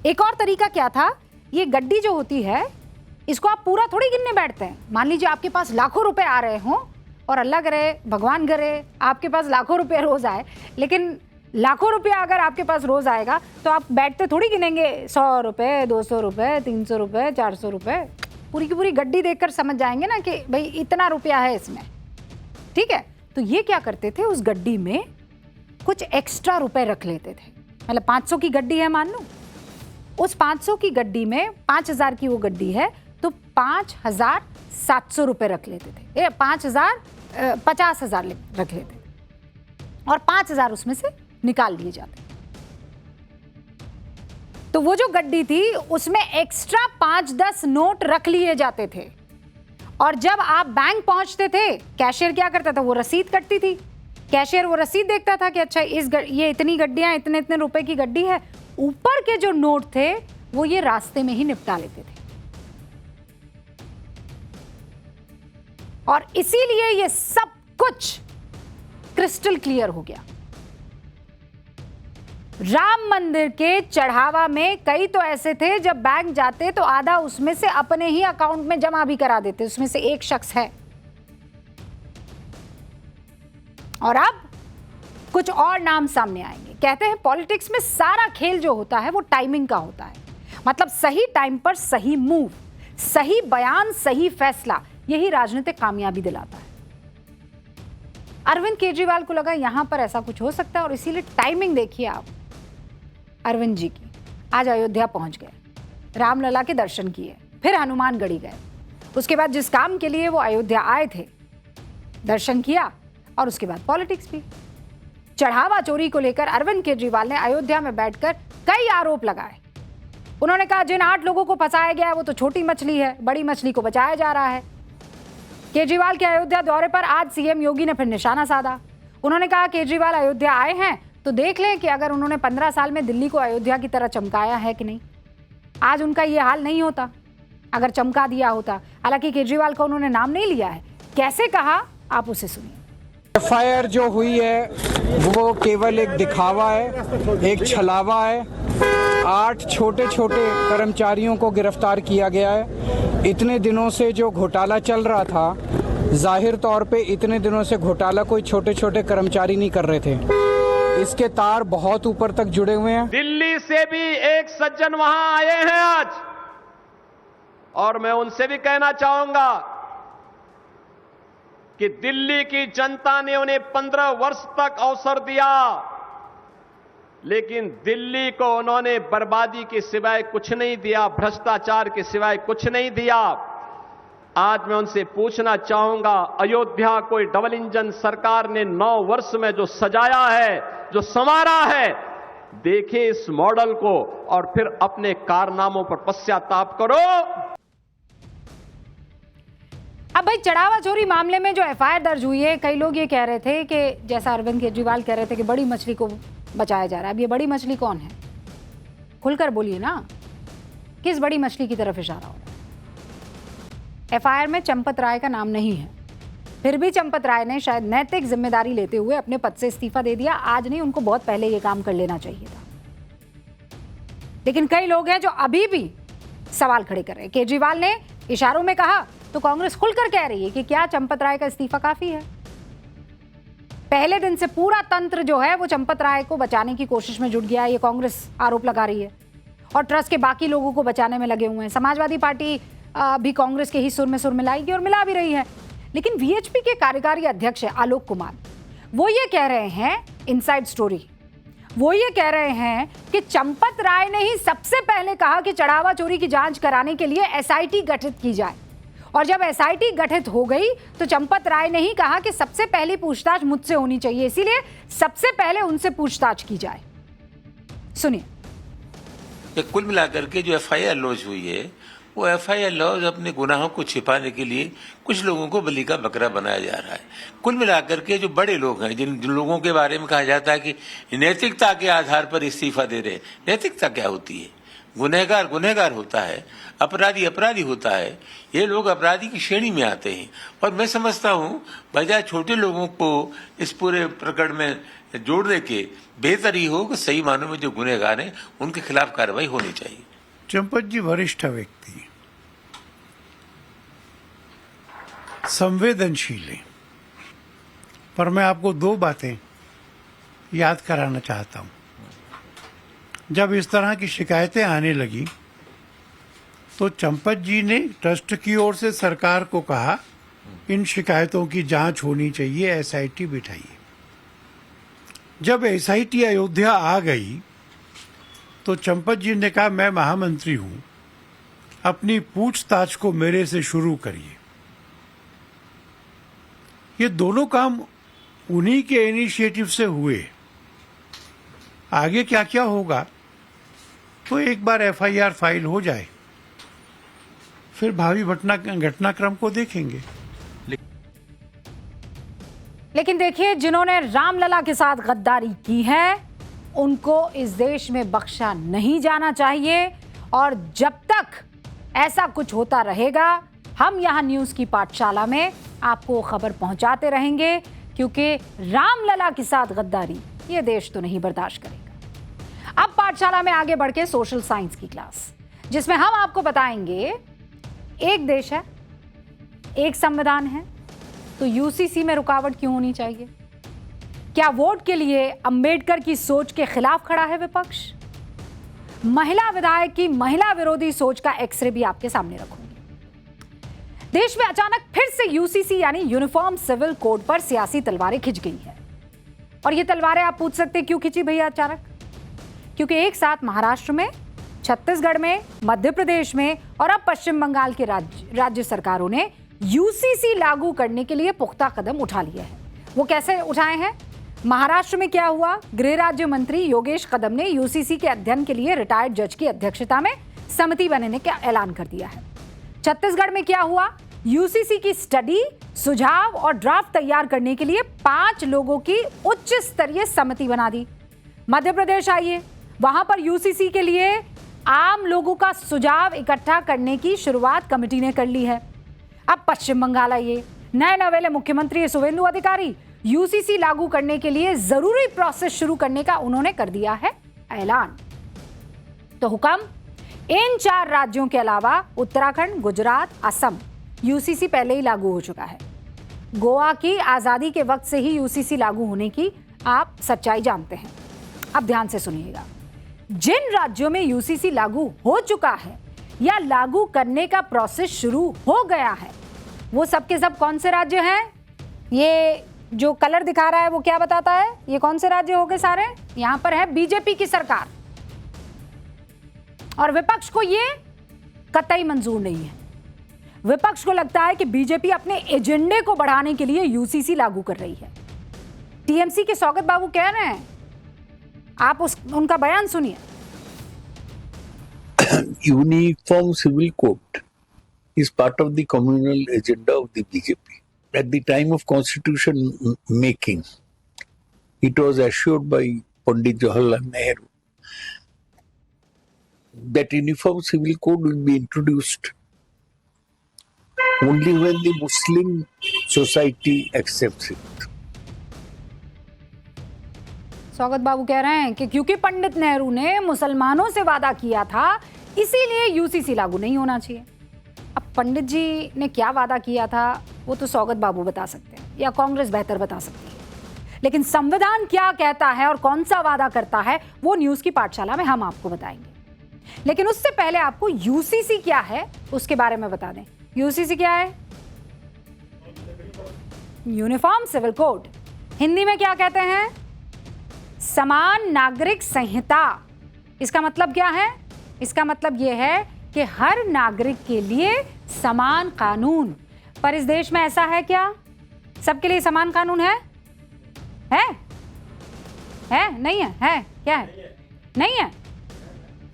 एक और तरीका क्या था? ये गड्डी जो होती है इसको आप पूरा थोड़ी गिनने बैठते हैं। मान लीजिए आपके पास लाखों रुपए आ रहे हों, और अल्लाह करे, भगवान करे आपके पास लाखों रुपए रोज आए, लेकिन लाखों रुपया अगर आपके पास रोज आएगा तो आप बैठते थोड़ी गिनेंगे 100 रुपए, 200 रुपए, 300 रुपए, 400 रुपए। पूरी की पूरी गड्डी देखकर समझ जाएंगे ना कि भाई इतना रुपया है इसमें, ठीक है। तो ये क्या करते थे, उस गड्डी में कुछ एक्स्ट्रा रुपए रख लेते थे। मतलब 500 की गड्डी है मान लो, उस 500 की गड्डी में 5000 की वो गड्डी है तो 5700 रुपए रख लेते थे। 50,000 रख लेते और 5000 उसमें से निकाल लिए जाते। तो वो जो गड्डी थी उसमें एक्स्ट्रा 5-10 नोट रख लिए जाते थे, और जब आप बैंक पहुंचते थे कैशियर क्या करता था, वो रसीद कटती थी। कैशियर वो रसीद देखता था कि अच्छा ये इतनी गड्डियां, इतने इतने रुपए की गड्डी है। ऊपर के जो नोट थे वो ये रास्ते में ही निपटा लेते थे, और इसीलिए ये सब कुछ क्रिस्टल क्लियर हो गया। राम मंदिर के चढ़ावा में कई तो ऐसे थे जब बैंक जाते तो आधा उसमें से अपने ही अकाउंट में जमा भी करा देते। उसमें से एक शख्स है, और अब कुछ और नाम सामने आएंगे। कहते हैं पॉलिटिक्स में सारा खेल जो होता है वो टाइमिंग का होता है। मतलब सही टाइम पर सही मूव, सही बयान, सही फैसला, यही राजनीतिक कामयाबी दिलाता है। अरविंद केजरीवाल को लगा यहां पर ऐसा कुछ हो सकता है, और इसीलिए टाइमिंग देखिए आप अरविंद जी की। आज अयोध्या पहुंच गए, रामलला के दर्शन किए, फिर हनुमानगढ़ी गए। उसके बाद जिस काम के लिए वो अयोध्या आए थे, दर्शन किया, और उसके बाद पॉलिटिक्स भी। चढ़ावा चोरी को लेकर अरविंद केजरीवाल ने अयोध्या में बैठकर कई आरोप लगाए। उन्होंने कहा जिन 8 लोगों को फंसाया गया है वो तो छोटी मछली है, बड़ी मछली को बचाया जा रहा है। केजरीवाल के अयोध्या दौरे पर आज सीएम योगी ने फिर निशाना साधा। उन्होंने कहा केजरीवाल अयोध्या आए हैं तो देख लें कि अगर उन्होंने 15 साल में दिल्ली को अयोध्या की तरह चमकाया है कि नहीं। आज उनका ये हाल नहीं होता अगर चमका दिया होता। हालांकि केजरीवाल का उन्होंने नाम नहीं लिया है। कैसे कहा, आप उसे सुनिए। एफआईआर जो हुई है वो केवल एक दिखावा है, एक छलावा है। 8 छोटे छोटे कर्मचारियों को गिरफ्तार किया गया है। इतने दिनों से जो घोटाला चल रहा था, जाहिर तौर पे इतने दिनों से घोटाला कोई छोटे छोटे कर्मचारी नहीं कर रहे थे, इसके तार बहुत ऊपर तक जुड़े हुए हैं। दिल्ली से भी एक सज्जन वहां आए हैं आज, और मैं उनसे भी कहना चाहूंगा कि दिल्ली की जनता ने उन्हें 15 वर्ष तक अवसर दिया, लेकिन दिल्ली को उन्होंने बर्बादी के सिवाय कुछ नहीं दिया, भ्रष्टाचार के सिवाय कुछ नहीं दिया। आज मैं उनसे पूछना चाहूंगा, अयोध्या कोई डबल इंजन सरकार ने 9 वर्ष में जो सजाया है, जो संवारा है, देखिए इस मॉडल को और फिर अपने कारनामों पर पश्चाताप करो। अब भाई चढ़ावा चोरी मामले में जो एफआईआर दर्ज हुई है, कई लोग ये कह रहे थे कि जैसा अरविंद केजरीवाल कह रहे थे कि बड़ी मछली को बचाया जा रहा है। अब ये बड़ी मछली कौन है? खुलकर बोलिए ना, किस बड़ी मछली की तरफ इशारा हो रहा है? एफआईआर में चंपत राय का नाम नहीं है, फिर भी चंपत राय ने शायद नैतिक जिम्मेदारी लेते हुए अपने पद से इस्तीफा दे दिया। आज नहीं, उनको बहुत पहले ये काम कर लेना चाहिए था। लेकिन कई लोग हैं जो अभी भी सवाल खड़े कर रहे हैं। केजरीवाल ने इशारों में कहा तो कांग्रेस खुलकर कह रही है कि क्या चंपत राय का इस्तीफा काफी है? पहले दिन से पूरा तंत्र जो है वो चंपत राय को बचाने की कोशिश में जुट गया है, ये कांग्रेस आरोप लगा रही है, और ट्रस्ट के बाकी लोगों को बचाने में लगे हुए हैं। समाजवादी पार्टी भी कांग्रेस के ही सुर में सुर मिलाएगी और मिला भी रही है। लेकिन वीएचपी के कार्यकारी अध्यक्ष आलोक कुमार, वो ये कह रहे हैं, इनसाइड स्टोरी, वो ये कह रहे हैं कि चंपत राय ने ही सबसे पहले कहा कि चढ़ावा चोरी की जांच कराने के लिए एसआईटी गठित की जाए, और जब एसआईटी गठित हो गई तो चंपत राय ने ही कहा कि सबसे पहली पूछताछ मुझसे होनी चाहिए, इसीलिए सबसे पहले उनसे पूछताछ की जाए। सुनिए। कुल मिलाकर के जो एफआईआर लॉन्च हुई है, वो एफआईआर लॉन्च अपने गुनाहों को छिपाने के लिए कुछ लोगों को बलि का बकरा बनाया जा रहा है। कुल मिलाकर के जो बड़े लोग हैं, जिन लोगों के बारे में कहा जाता है कि नैतिकता के आधार पर इस्तीफा दे रहे, नैतिकता क्या होती है? गुनहगार गुनहगार होता है, अपराधी अपराधी होता है। ये लोग अपराधी की श्रेणी में आते हैं, और मैं समझता हूँ बजाय छोटे लोगों को इस पूरे प्रकरण में जोड़ने के, बेहतर ही हो कि सही मानों में जो गुनहगार हैं उनके खिलाफ कार्रवाई होनी चाहिए। चंपत जी वरिष्ठ व्यक्ति, संवेदनशील है, पर मैं आपको 2 बातें याद कराना चाहता हूं। जब इस तरह की शिकायतें आने लगी तो चंपत जी ने ट्रस्ट की ओर से सरकार को कहा इन शिकायतों की जांच होनी चाहिए, एसआईटी बिठाइए। जब एसआईटी अयोध्या आ गई तो चंपत जी ने कहा मैं महामंत्री हूं, अपनी पूछताछ को मेरे से शुरू करिए। ये दोनों काम उन्हीं के इनिशिएटिव से हुए। आगे क्या क्या होगा तो एक बार एफआईआर फाइल हो जाए, फिर भावी घटनाक्रम को देखेंगे। लेकिन देखिए, जिन्होंने रामलला के साथ गद्दारी की है उनको इस देश में बख्शा नहीं जाना चाहिए, और जब तक ऐसा कुछ होता रहेगा हम यहाँ न्यूज़ की पाठशाला में आपको खबर पहुंचाते रहेंगे, क्योंकि रामलला के साथ गद्दारी ये देश तो नहीं बर्दाश्त करेगा। अब पाठशाला में आगे बढ़ के सोशल साइंस की क्लास, जिसमें हम आपको बताएंगे एक देश है, एक संविधान है, तो यूसीसी में रुकावट क्यों होनी चाहिए? क्या वोट के लिए अंबेडकर की सोच के खिलाफ खड़ा है विपक्ष? महिला विधायक की महिला विरोधी सोच का एक्सरे भी आपके सामने रखूंगी। देश में अचानक फिर से यूसीसी यानी यूनिफॉर्म सिविल कोड पर सियासी तलवारें खिंच गई है। और ये तलवारें आप पूछ सकते हैं क्यों खिंची भैया अचानक? क्योंकि एक साथ महाराष्ट्र में, छत्तीसगढ़ में, मध्य प्रदेश में और अब पश्चिम बंगाल के राज्य सरकारों ने यूसीसी लागू करने के लिए पुख्ता कदम उठा लिए हैं। वो कैसे उठाए हैं? महाराष्ट्र में क्या हुआ? गृह राज्य मंत्री योगेश कदम ने यूसीसी के अध्ययन के लिए रिटायर्ड जज की अध्यक्षता में समिति बनाने का ऐलान कर दिया है। छत्तीसगढ़ में क्या हुआ? यूसीसी की स्टडी, सुझाव और ड्राफ्ट तैयार करने के लिए 5 लोगों की उच्च स्तरीय समिति बना दी। मध्य प्रदेश आइए, वहां पर यूसीसी के लिए आम लोगों का सुझाव इकट्ठा करने की शुरुआत कमेटी ने कर ली है। अब पश्चिम बंगाल आइए, नए नवेले मुख्यमंत्री शुवेंदु अधिकारी यूसीसी लागू करने के लिए जरूरी प्रोसेस शुरू करने का उन्होंने कर दिया है ऐलान। तो हुक्म, इन 4 राज्यों के अलावा उत्तराखंड, गुजरात, असम यूसीसी पहले ही लागू हो चुका है। गोवा की आजादी के वक्त से ही यूसीसी लागू होने की आप सच्चाई जानते हैं। अब ध्यान से सुनिएगा, जिन राज्यों में यूसीसी लागू हो चुका है या लागू करने का प्रोसेस शुरू हो गया है। वो सब के सब कौन से राज्य हैं? ये जो कलर दिखा रहा है वो क्या बताता है? ये कौन से राज्य हो गए सारे? यहां पर है बीजेपी की सरकार, और विपक्ष को ये कतई मंजूर नहीं है। विपक्ष को लगता है कि बीजेपी अपने एजेंडे को बढ़ाने के लिए यूसीसी लागू कर रही है। टीएमसी के स्वागत बाबू कह रहे हैं, आप उनका बयान सुनिए। Uniform Civil Code is part of the communal agenda of the BJP. At the time of constitution making, it was assured by Pandit Jawaharlal Nehru that Uniform Civil Code will be introduced only when the Muslim society accepts it. स्वागत बाबू कह रहे हैं कि क्योंकि पंडित नेहरू ने मुसलमानों से वादा किया था, इसीलिए यूसीसी लागू नहीं होना चाहिए। अब पंडित जी ने क्या वादा किया था वो तो स्वागत बाबू बता सकते हैं या कांग्रेस बेहतर बता सकती है, लेकिन संविधान क्या कहता है और कौन सा वादा करता है वो न्यूज की पाठशाला में हम आपको बताएंगे। लेकिन उससे पहले आपको यूसीसी क्या है उसके बारे में बता दें। यूसीसी क्या है? Uniform civil code. हिंदी में क्या कहते हैं? समान नागरिक संहिता। इसका मतलब क्या है? इसका मतलब यह है कि हर नागरिक के लिए समान कानून। पर इस देश में ऐसा है क्या? सबके लिए समान कानून है? नहीं है? है? क्या है? नहीं है?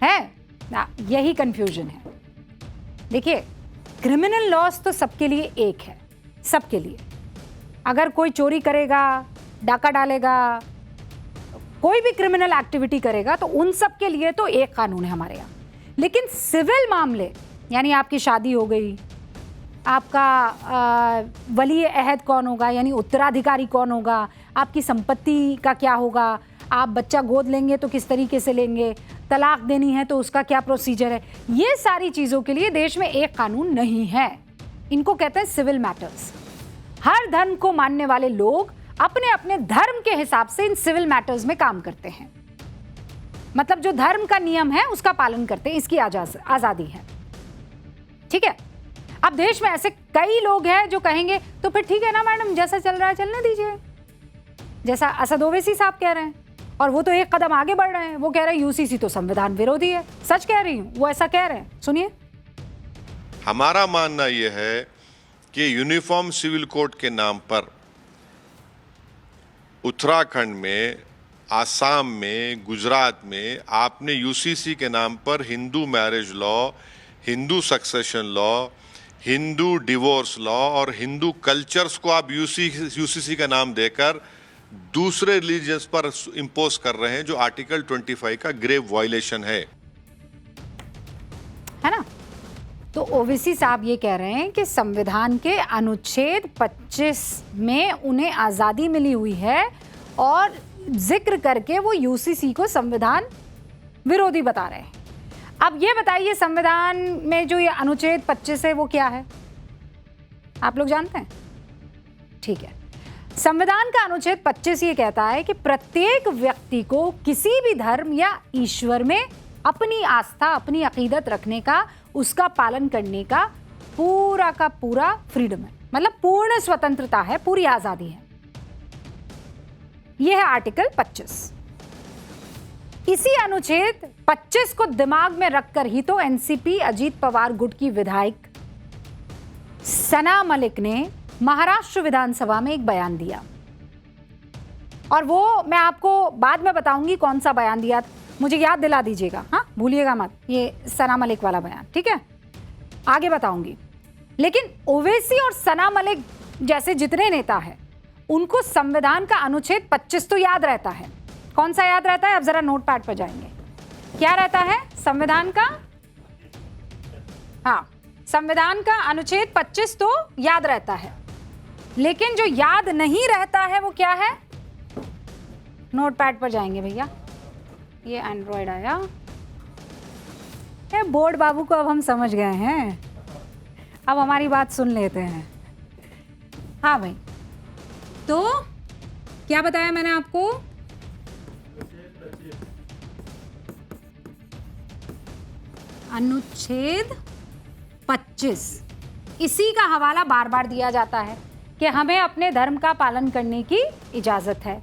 है? यही कंफ्यूजन है। देखिए, क्रिमिनल लॉस तो सबके लिए एक है, सबके लिए। अगर कोई चोरी करेगा, डाका डालेगा, कोई भी क्रिमिनल एक्टिविटी करेगा तो उन सब के लिए तो एक कानून है हमारे यहाँ। लेकिन सिविल मामले, यानी आपकी शादी हो गई, आपका वली अहद कौन होगा, यानी उत्तराधिकारी कौन होगा, आपकी संपत्ति का क्या होगा, आप बच्चा गोद लेंगे तो किस तरीके से लेंगे, तलाक देनी है तो उसका क्या प्रोसीजर है, ये सारी चीज़ों के लिए देश में एक कानून नहीं है। इनको कहते हैं सिविल मैटर्स। हर धर्म को मानने वाले लोग अपने अपने धर्म के हिसाब से इन सिविल मैटर्स में काम करते हैं। मतलब जो धर्म का नियम है उसका पालन करते हैं, इसकी आजादी है। ठीक है। अब देश में ऐसे कई लोग हैं जो कहेंगे तो फिर ठीक है ना मैडम, जैसा चल रहा है चलने दीजिए, जैसा असद ओवैसी साहब कह रहे हैं। और वो तो एक कदम आगे बढ़ रहे हैं, वो कह रहे हैं यूसीसी तो संविधान विरोधी है। सच कह रही हूं, वो ऐसा कह रहे हैं, सुनिए। हमारा मानना यह है कि यूनिफॉर्म सिविल कोड के नाम पर उत्तराखंड में, आसाम में, गुजरात में आपने यूसीसी के नाम पर Hindu marriage law, Hindu succession law, Hindu divorce law और हिंदू कल्चर्स को आप यूसीसी का नाम देकर दूसरे रिलीजियंस पर इंपोज कर रहे हैं, जो आर्टिकल 25 का ग्रेव वायलेशन है ना। तो ओवैसी साहब ये कह रहे हैं कि संविधान के अनुच्छेद 25 में उन्हें आज़ादी मिली हुई है और जिक्र करके वो यूसीसी को संविधान विरोधी बता रहे हैं। अब ये बताइए, संविधान में जो ये अनुच्छेद 25 है वो क्या है? आप लोग जानते हैं? ठीक है। संविधान का अनुच्छेद 25 ये कहता है कि प्रत्येक व्यक्ति को किसी भी धर्म या ईश्वर में अपनी आस्था, अपनी अकीदत रखने का, उसका पालन करने का पूरा का पूरा फ्रीडम है, मतलब पूर्ण स्वतंत्रता है, पूरी आजादी है। यह है आर्टिकल 25। इसी अनुच्छेद 25 को दिमाग में रखकर ही तो एनसीपी अजीत पवार गुट की विधायक सना मलिक ने महाराष्ट्र विधानसभा में एक बयान दिया, और वो मैं आपको बाद में बताऊंगी कौन सा बयान दिया, मुझे याद दिला दीजिएगा, हाँ भूलिएगा मत, ये सना मलिक वाला बयान, ठीक है, आगे बताऊंगी। लेकिन ओवैसी और सना मलिक जैसे जितने नेता हैं उनको संविधान का अनुच्छेद 25 तो याद रहता है। कौन सा याद रहता है? अब जरा नोट पैड पर जाएंगे। क्या रहता है संविधान का? हाँ, संविधान का अनुच्छेद 25 तो याद रहता है, लेकिन जो याद नहीं रहता है वो क्या है? नोट पैड पर जाएंगे भैया। ये एंड्रॉयड आया, ये बोर्ड बाबू को अब हम समझ गए हैं, अब हमारी बात सुन लेते हैं। हाँ भाई, तो क्या बताया मैंने आपको? अनुच्छेद 25, इसी का हवाला बार बार दिया जाता है कि हमें अपने धर्म का पालन करने की इजाजत है।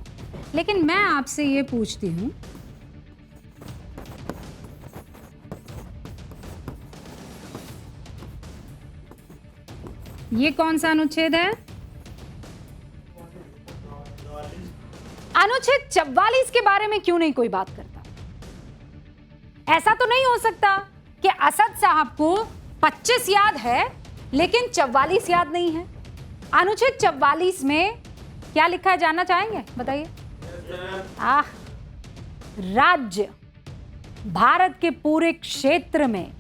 लेकिन मैं आपसे ये पूछती हूं, ये कौन सा अनुच्छेद है? अनुच्छेद 44 के बारे में क्यों नहीं कोई बात करता? ऐसा तो नहीं हो सकता कि असद साहब को 25 याद है लेकिन 44 याद नहीं है। अनुच्छेद 44 में क्या लिखा है जानना चाहेंगे? बताइए। राज्य भारत के पूरे क्षेत्र में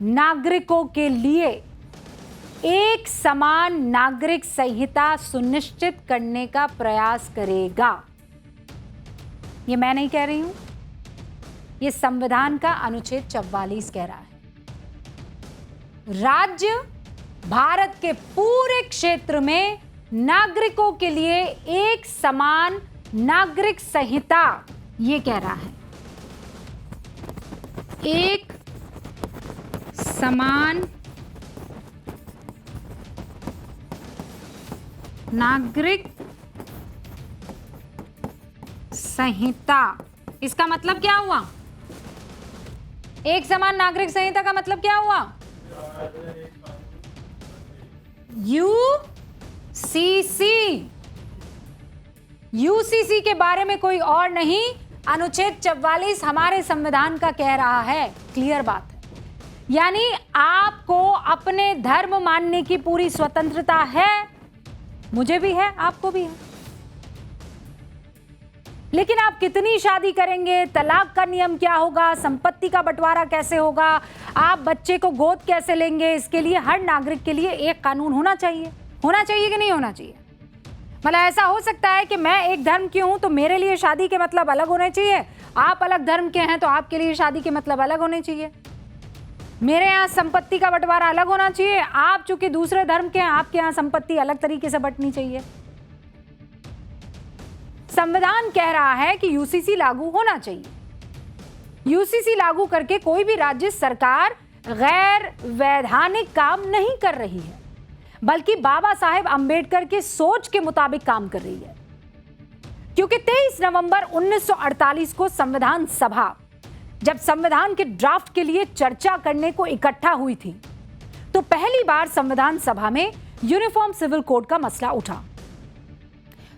नागरिकों के लिए एक समान नागरिक संहिता सुनिश्चित करने का प्रयास करेगा। ये मैं नहीं कह रही हूं, ये संविधान का अनुच्छेद 44 कह रहा है। राज्य भारत के पूरे क्षेत्र में नागरिकों के लिए एक समान नागरिक संहिता, ये कह रहा है, एक समान नागरिक संहिता। इसका मतलब क्या हुआ? एक समान नागरिक संहिता का मतलब क्या हुआ? यूसीसी के बारे में कोई और नहीं, अनुच्छेद 44 हमारे संविधान का कह रहा है। क्लियर बात है। यानी आपको अपने धर्म मानने की पूरी स्वतंत्रता है, मुझे भी है, आपको भी है। लेकिन आप कितनी शादी करेंगे, तलाक का नियम क्या होगा, संपत्ति का बंटवारा कैसे होगा, आप बच्चे को गोद कैसे लेंगे, इसके लिए हर नागरिक के लिए एक कानून होना चाहिए। होना चाहिए कि नहीं होना चाहिए? मतलब ऐसा हो सकता है कि मैं एक धर्म की हूं तो मेरे लिए शादी के मतलब अलग होने चाहिए, आप अलग धर्म के हैं तो आपके लिए शादी के मतलब अलग होने चाहिए। मेरे यहाँ संपत्ति का बंटवारा अलग होना चाहिए, आप चूंकि दूसरे धर्म के हैं आपके यहाँ संपत्ति अलग तरीके से बंटनी चाहिए। संविधान कह रहा है कि यूसीसी लागू होना चाहिए। यूसीसी लागू करके कोई भी राज्य सरकार गैर वैधानिक काम नहीं कर रही है, बल्कि बाबा साहेब अंबेडकर के सोच के मुताबिक काम कर रही है। क्योंकि 23 नवंबर 1948 को संविधान सभा जब संविधान के ड्राफ्ट के लिए चर्चा करने को इकट्ठा हुई थी, तो पहली बार संविधान सभा में यूनिफॉर्म सिविल कोड का मसला उठा।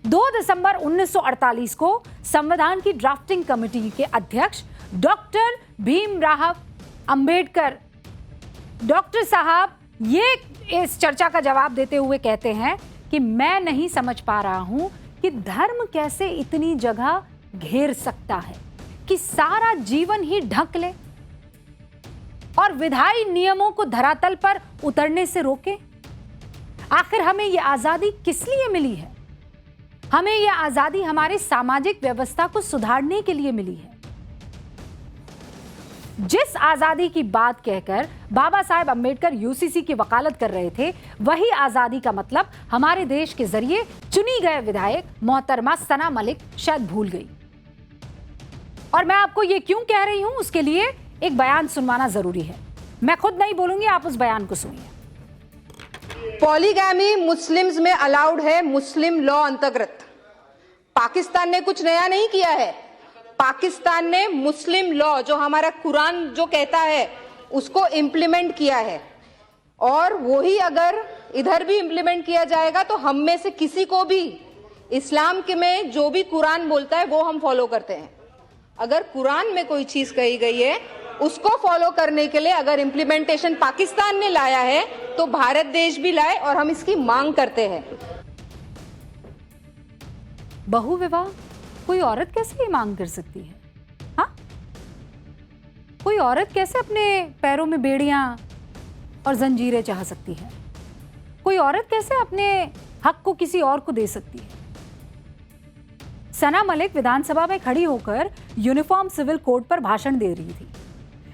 2 दिसंबर 1948 को संविधान की ड्राफ्टिंग कमेटी के अध्यक्ष डॉक्टर भीमराव अंबेडकर, डॉक्टर साहब ये इस चर्चा का जवाब देते हुए कहते हैं कि मैं नहीं समझ पा रहा हूं कि धर्म कैसे इतनी जगह घेर सकता है कि सारा जीवन ही ढक ले और विधायी नियमों को धरातल पर उतरने से रोके। आखिर हमें यह आजादी किस लिए मिली है? हमें यह आजादी हमारे सामाजिक व्यवस्था को सुधारने के लिए मिली है। जिस आजादी की बात कहकर बाबा साहेब अंबेडकर यूसीसी की वकालत कर रहे थे, वही आजादी का मतलब हमारे देश के जरिए चुनी गए विधायक मोहतरमा सना मलिक शायद भूल गई। और मैं आपको ये क्यों कह रही हूं, उसके लिए एक बयान सुनवाना जरूरी है। मैं खुद नहीं बोलूंगी, आप उस बयान को सुनिए। पॉलीगैमी मुस्लिम्स में अलाउड है मुस्लिम लॉ अंतर्गत। पाकिस्तान ने कुछ नया नहीं किया है। पाकिस्तान ने मुस्लिम लॉ जो हमारा कुरान जो कहता है उसको इम्प्लीमेंट किया है, और वही अगर इधर भी इम्प्लीमेंट किया जाएगा तो हम में से किसी को भी इस्लाम के में जो भी कुरान बोलता है वो हम फॉलो करते हैं। अगर कुरान में कोई चीज कही गई है उसको फॉलो करने के लिए अगर इम्प्लीमेंटेशन पाकिस्तान ने लाया है तो भारत देश भी लाए, और हम इसकी मांग करते हैं। बहु विवाह कोई औरत कैसे ये मांग कर सकती है? हाँ, कोई औरत कैसे अपने पैरों में बेड़ियां और जंजीरें चाह सकती है? कोई औरत कैसे अपने हक को किसी और को दे सकती है? सना मलिक विधानसभा में खड़ी होकर यूनिफॉर्म सिविल कोड पर भाषण दे रही थी,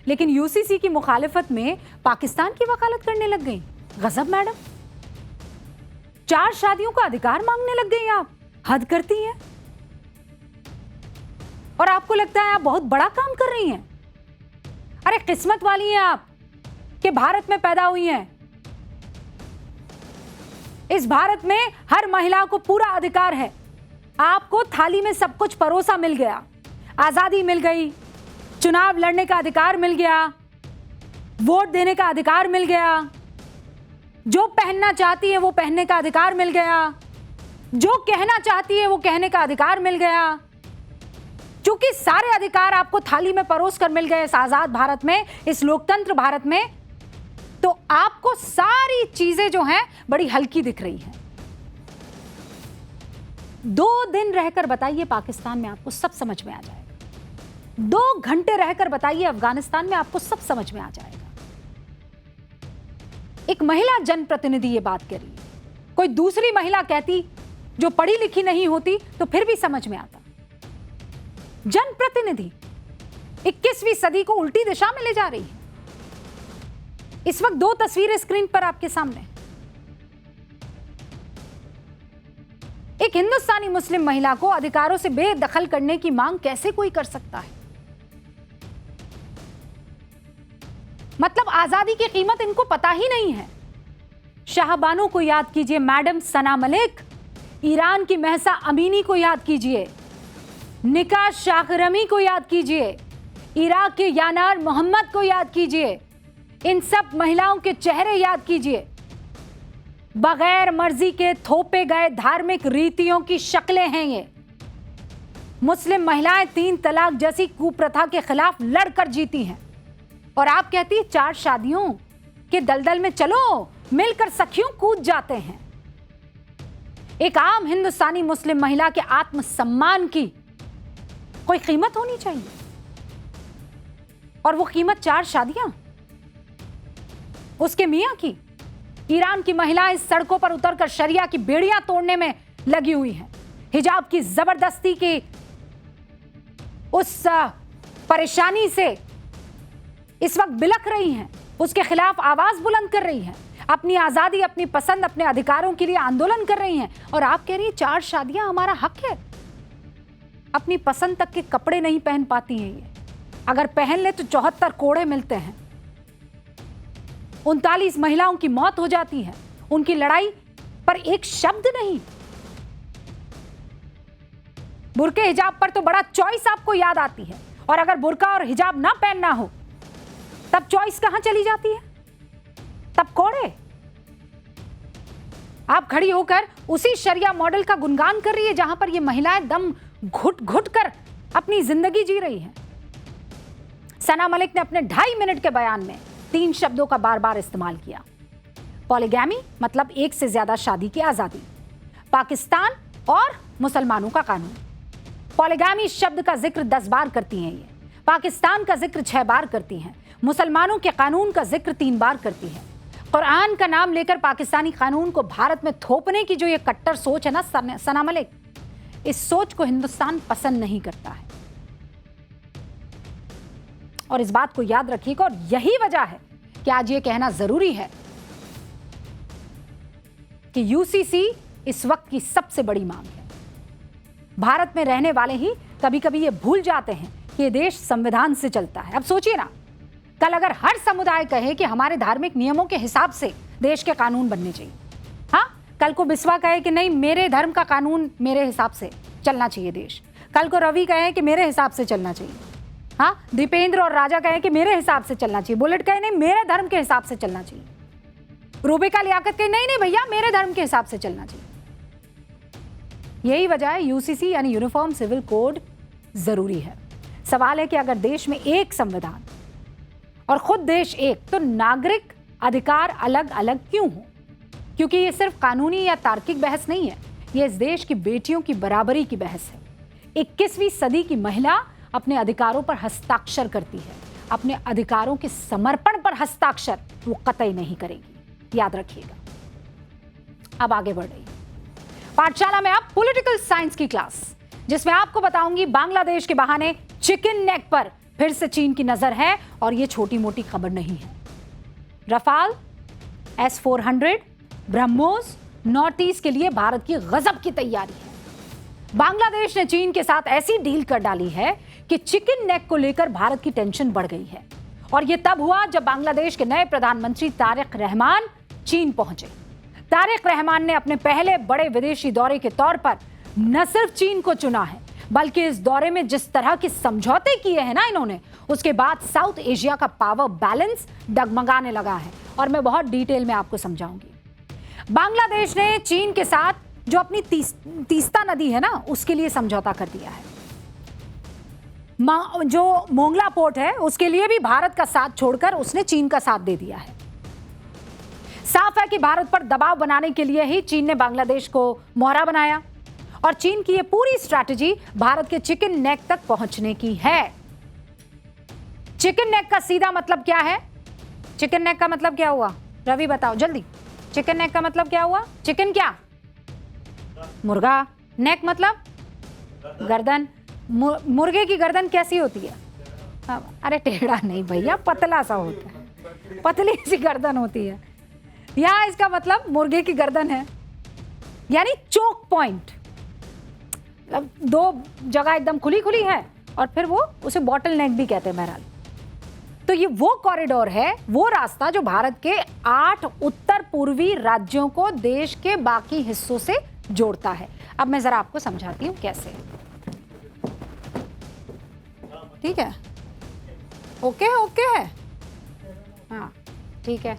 लेकिन यूसीसी की मुखालिफत में पाकिस्तान की वकालत करने लग गई। गजब मैडम, 4 शादियों का अधिकार मांगने लग गई आप। हद करती हैं। और आपको लगता है आप बहुत बड़ा काम कर रही हैं। अरे किस्मत वाली हैं आप कि भारत में पैदा हुई हैं। इस भारत में हर महिला को पूरा अधिकार है। आपको थाली में सब कुछ परोसा मिल गया, आजादी मिल गई, चुनाव लड़ने का अधिकार मिल गया, वोट देने का अधिकार मिल गया, जो पहनना चाहती है वो पहनने का अधिकार मिल गया, जो कहना चाहती है वो कहने का अधिकार मिल गया। क्योंकि सारे अधिकार आपको थाली में परोस कर मिल गए इस आजाद भारत में, इस लोकतंत्र भारत में, तो आपको सारी चीजें जो हैं बड़ी हल्की दिख रही हैं। 2 दिन रहकर बताइए पाकिस्तान में, आपको सब समझ में आ जाएगा। 2 घंटे रहकर बताइए अफगानिस्तान में, आपको सब समझ में आ जाएगा। एक महिला जनप्रतिनिधि ये बात कह रही है, कोई दूसरी महिला कहती जो पढ़ी लिखी नहीं होती तो फिर भी समझ में आता। जनप्रतिनिधि 21वीं सदी को उल्टी दिशा में ले जा रही है। इस वक्त 2 तस्वीरें स्क्रीन पर आपके सामने। एक हिंदुस्तानी मुस्लिम महिला को अधिकारों से बेदखल करने की मांग कैसे कोई कर सकता है? मतलब आजादी की कीमत इनको पता ही नहीं है। शाहबानो को याद कीजिए, मैडम सना मलिक, ईरान की महसा अमीनी को याद कीजिए, निका शाहरमी को याद कीजिए, इराक के यानार मोहम्मद को याद कीजिए। इन सब महिलाओं के चेहरे याद कीजिए। बगैर मर्जी के थोपे गए धार्मिक रीतियों की शक्लें हैं ये। मुस्लिम महिलाएं 3 तलाक जैसी कुप्रथा के खिलाफ लड़कर जीती हैं, और आप कहती है 4 शादियों के दलदल में चलो, मिलकर सखियों कूद जाते हैं। एक आम हिंदुस्तानी मुस्लिम महिला के आत्मसम्मान की कोई कीमत होनी चाहिए, और वो कीमत 4 शादियां उसके मियां की। ईरान की महिलाएं सड़कों पर उतरकर शरिया की बेड़ियां तोड़ने में लगी हुई हैं। हिजाब की जबरदस्ती की उस परेशानी से इस वक्त बिलख रही हैं, उसके खिलाफ आवाज बुलंद कर रही हैं, अपनी आजादी, अपनी पसंद, अपने अधिकारों के लिए आंदोलन कर रही हैं। और आप कह रही हैं 4 शादियां हमारा हक है। अपनी पसंद तक के कपड़े नहीं पहन पाती हैं ये, अगर पहन ले तो 74 कोड़े मिलते हैं। 39 महिलाओं की मौत हो जाती है, उनकी लड़ाई पर एक शब्द नहीं। बुर्के हिजाब पर तो बड़ा चॉइस आपको याद आती है, और अगर बुर्का और हिजाब ना पहनना हो तब चॉइस कहां चली जाती है? तब कोड़े। आप खड़ी होकर उसी शरिया मॉडल का गुणगान कर रही है जहां पर ये महिलाएं दम घुट घुट कर अपनी जिंदगी जी रही हैं। सना मलिक ने अपने 2.5 मिनट के बयान में 3 शब्दों का बार बार इस्तेमाल किया। पॉलीगैमी मतलब 1 से ज्यादा शादी की आजादी, पाकिस्तान और मुसलमानों का कानून। पॉलीगैमी शब्द का जिक्र 10 बार करती हैं ये, पाकिस्तान का जिक्र 6 बार करती हैं, मुसलमानों के कानून का जिक्र 3 बार करती है। कुरान का नाम लेकर पाकिस्तानी कानून को भारत में थोपने की जो ये कट्टर सोच है ना सना मलिक, इस सोच को हिंदुस्तान पसंद नहीं करता है। और इस बात को याद रखिएगा, और यही वजह है कि आज ये कहना जरूरी है कि यूसीसी इस वक्त की सबसे बड़ी मांग है। भारत में रहने वाले ही कभी कभी ये भूल जाते हैं कि ये देश संविधान से चलता है। अब सोचिए ना, कल अगर हर समुदाय कहे कि हमारे धार्मिक नियमों के हिसाब से देश के कानून बनने चाहिए, हाँ, कल को बिस्वा कहे कि नहीं मेरे धर्म का कानून मेरे हिसाब से चलना चाहिए देश, कल को रवि कहे कि मेरे हिसाब से चलना चाहिए, हाँ, दीपेंद्र और राजा कहे कि मेरे हिसाब से चलना चाहिए, बुलेट कहे नहीं मेरे धर्म के हिसाब से चलना चाहिए, रूबिका लियाकत कहे नहीं नहीं भैया मेरे धर्म के हिसाब से चलना चाहिए। यही वजह है यूसीसी यानी यूनिफॉर्म सिविल कोड जरूरी है। सवाल है कि अगर देश में एक संविधान और खुद देश एक, तो नागरिक अधिकार अलग अलग क्यों हो? क्योंकि ये सिर्फ कानूनी या तार्किक बहस नहीं है, ये इस देश की बेटियों की बराबरी की बहस है। 21वीं सदी की महिला अपने अधिकारों पर हस्ताक्षर करती है, अपने अधिकारों के समर्पण पर हस्ताक्षर वो कतई नहीं करेगी, याद रखिएगा। अब आगे बढ़ रही पाठशाला में अब पॉलिटिकल साइंस की क्लास, जिसमें आपको बताऊंगी बांग्लादेश के बहाने चिकन नेक पर फिर से चीन की नजर है, और ये छोटी मोटी खबर नहीं है। Rafale, S-400, BrahMos, north east के लिए भारत की गजब की तैयारी है। बांग्लादेश ने चीन के साथ ऐसी डील कर डाली है कि चिकन नेक को लेकर भारत की टेंशन बढ़ गई है, और ये तब हुआ जब बांग्लादेश के नए प्रधानमंत्री तारिक रहमान चीन पहुंचे। तारिक रहमान ने अपने पहले बड़े विदेशी दौरे के तौर पर न सिर्फ चीन को चुना है, बल्कि इस दौरे में जिस तरह के समझौते किए हैं ना इन्होंने, उसके बाद साउथ एशिया का पावर बैलेंस डगमगाने लगा है। और मैं बहुत डिटेल में आपको समझाऊंगी। बांग्लादेश ने चीन के साथ जो अपनी तीस्ता नदी है ना, उसके लिए समझौता कर दिया है। जो मोंगला पोर्ट है उसके लिए भी भारत का साथ छोड़कर उसने चीन का साथ दे दिया है। साफ है कि भारत पर दबाव बनाने के लिए ही चीन ने बांग्लादेश को मोहरा बनाया और चीन की ये पूरी स्ट्रैटेजी भारत के चिकन नेक तक पहुंचने की है। चिकन नेक का सीधा मतलब क्या है? चिकन नेक का मतलब क्या हुआ? रवि बताओ जल्दी। चिकन नेक का मतलब क्या हुआ? चिकन क्या? मुर्गा। नेक मतलब गर्दन। मुर्गे की गर्दन कैसी होती है? अरे टेढ़ा नहीं भैया, पतला सा होता है, पतली सी गर्दन होती है। यहां इसका मतलब मुर्गे की गर्दन है, यानी चोक पॉइंट। दो जगह एकदम खुली खुली है और फिर वो उसे बॉटल नेक भी कहते हैं। बहरहाल तो ये वो कॉरिडोर है, वो रास्ता जो भारत के 8 उत्तर पूर्वी राज्यों को देश के बाकी हिस्सों से जोड़ता है। अब मैं जरा आपको समझाती हूँ कैसे। ठीक है, ओके है हाँ ठीक है।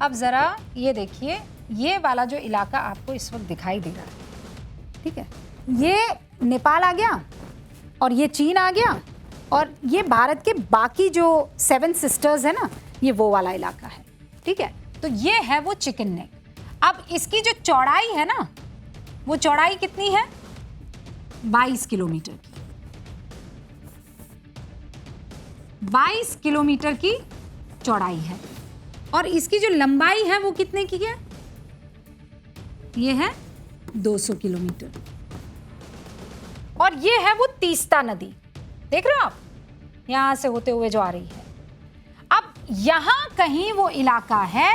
अब जरा ये देखिए, ये वाला जो इलाका आपको इस वक्त दिखाई दे रहा है, ठीक है, ये नेपाल आ गया और ये चीन आ गया और ये भारत के बाकी जो 7 सिस्टर्स है ना, ये वो वाला इलाका है। ठीक है, तो ये है वो चिकन नेक। अब इसकी जो चौड़ाई है ना, वो चौड़ाई कितनी है? 22 किलोमीटर की। 22 किलोमीटर की चौड़ाई है और इसकी जो लंबाई है वो कितने की है? ये है 200 किलोमीटर। और ये है वो तीस्ता नदी, देख रहे हो आप, यहां से होते हुए जो आ रही है। अब यहां कहीं वो इलाका है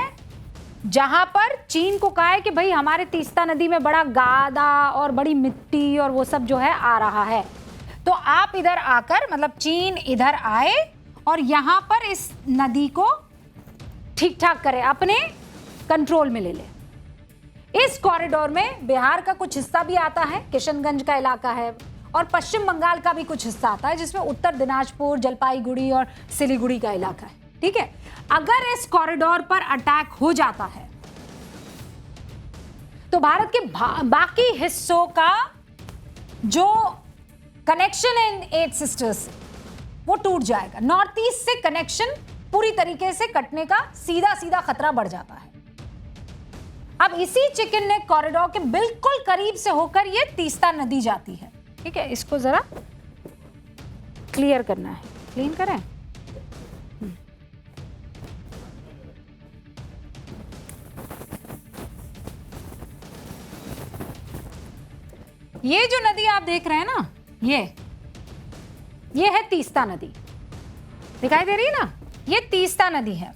जहां पर चीन को कहा है कि भाई हमारे तीस्ता नदी में बड़ा गादा और बड़ी मिट्टी और वो सब जो है आ रहा है, तो आप इधर आकर, मतलब चीन इधर आए और यहां पर इस नदी को ठीक ठाक करे, अपने कंट्रोल में ले ले। इस कॉरिडोर में बिहार का कुछ हिस्सा भी आता है, किशनगंज का इलाका है, और पश्चिम बंगाल का भी कुछ हिस्सा आता है, जिसमें उत्तर दिनाजपुर, जलपाईगुड़ी और सिलीगुड़ी का इलाका है। ठीक है, अगर इस कॉरिडोर पर अटैक हो जाता है तो भारत के बाकी हिस्सों का जो कनेक्शन है इन 8 सिस्टर्स से, वो टूट जाएगा। नॉर्थ ईस्ट से कनेक्शन पूरी तरीके से कटने का सीधा खतरा बढ़ जाता है। अब इसी चिकन नेक कॉरिडोर के बिल्कुल करीब से होकर ये तीस्ता नदी जाती है। ठीक है, इसको जरा क्लियर करना है, क्लीन करें। ये जो नदी आप देख रहे हैं ना, ये है तीस्ता नदी, दिखाई दे रही है ना, ये तीस्ता नदी है।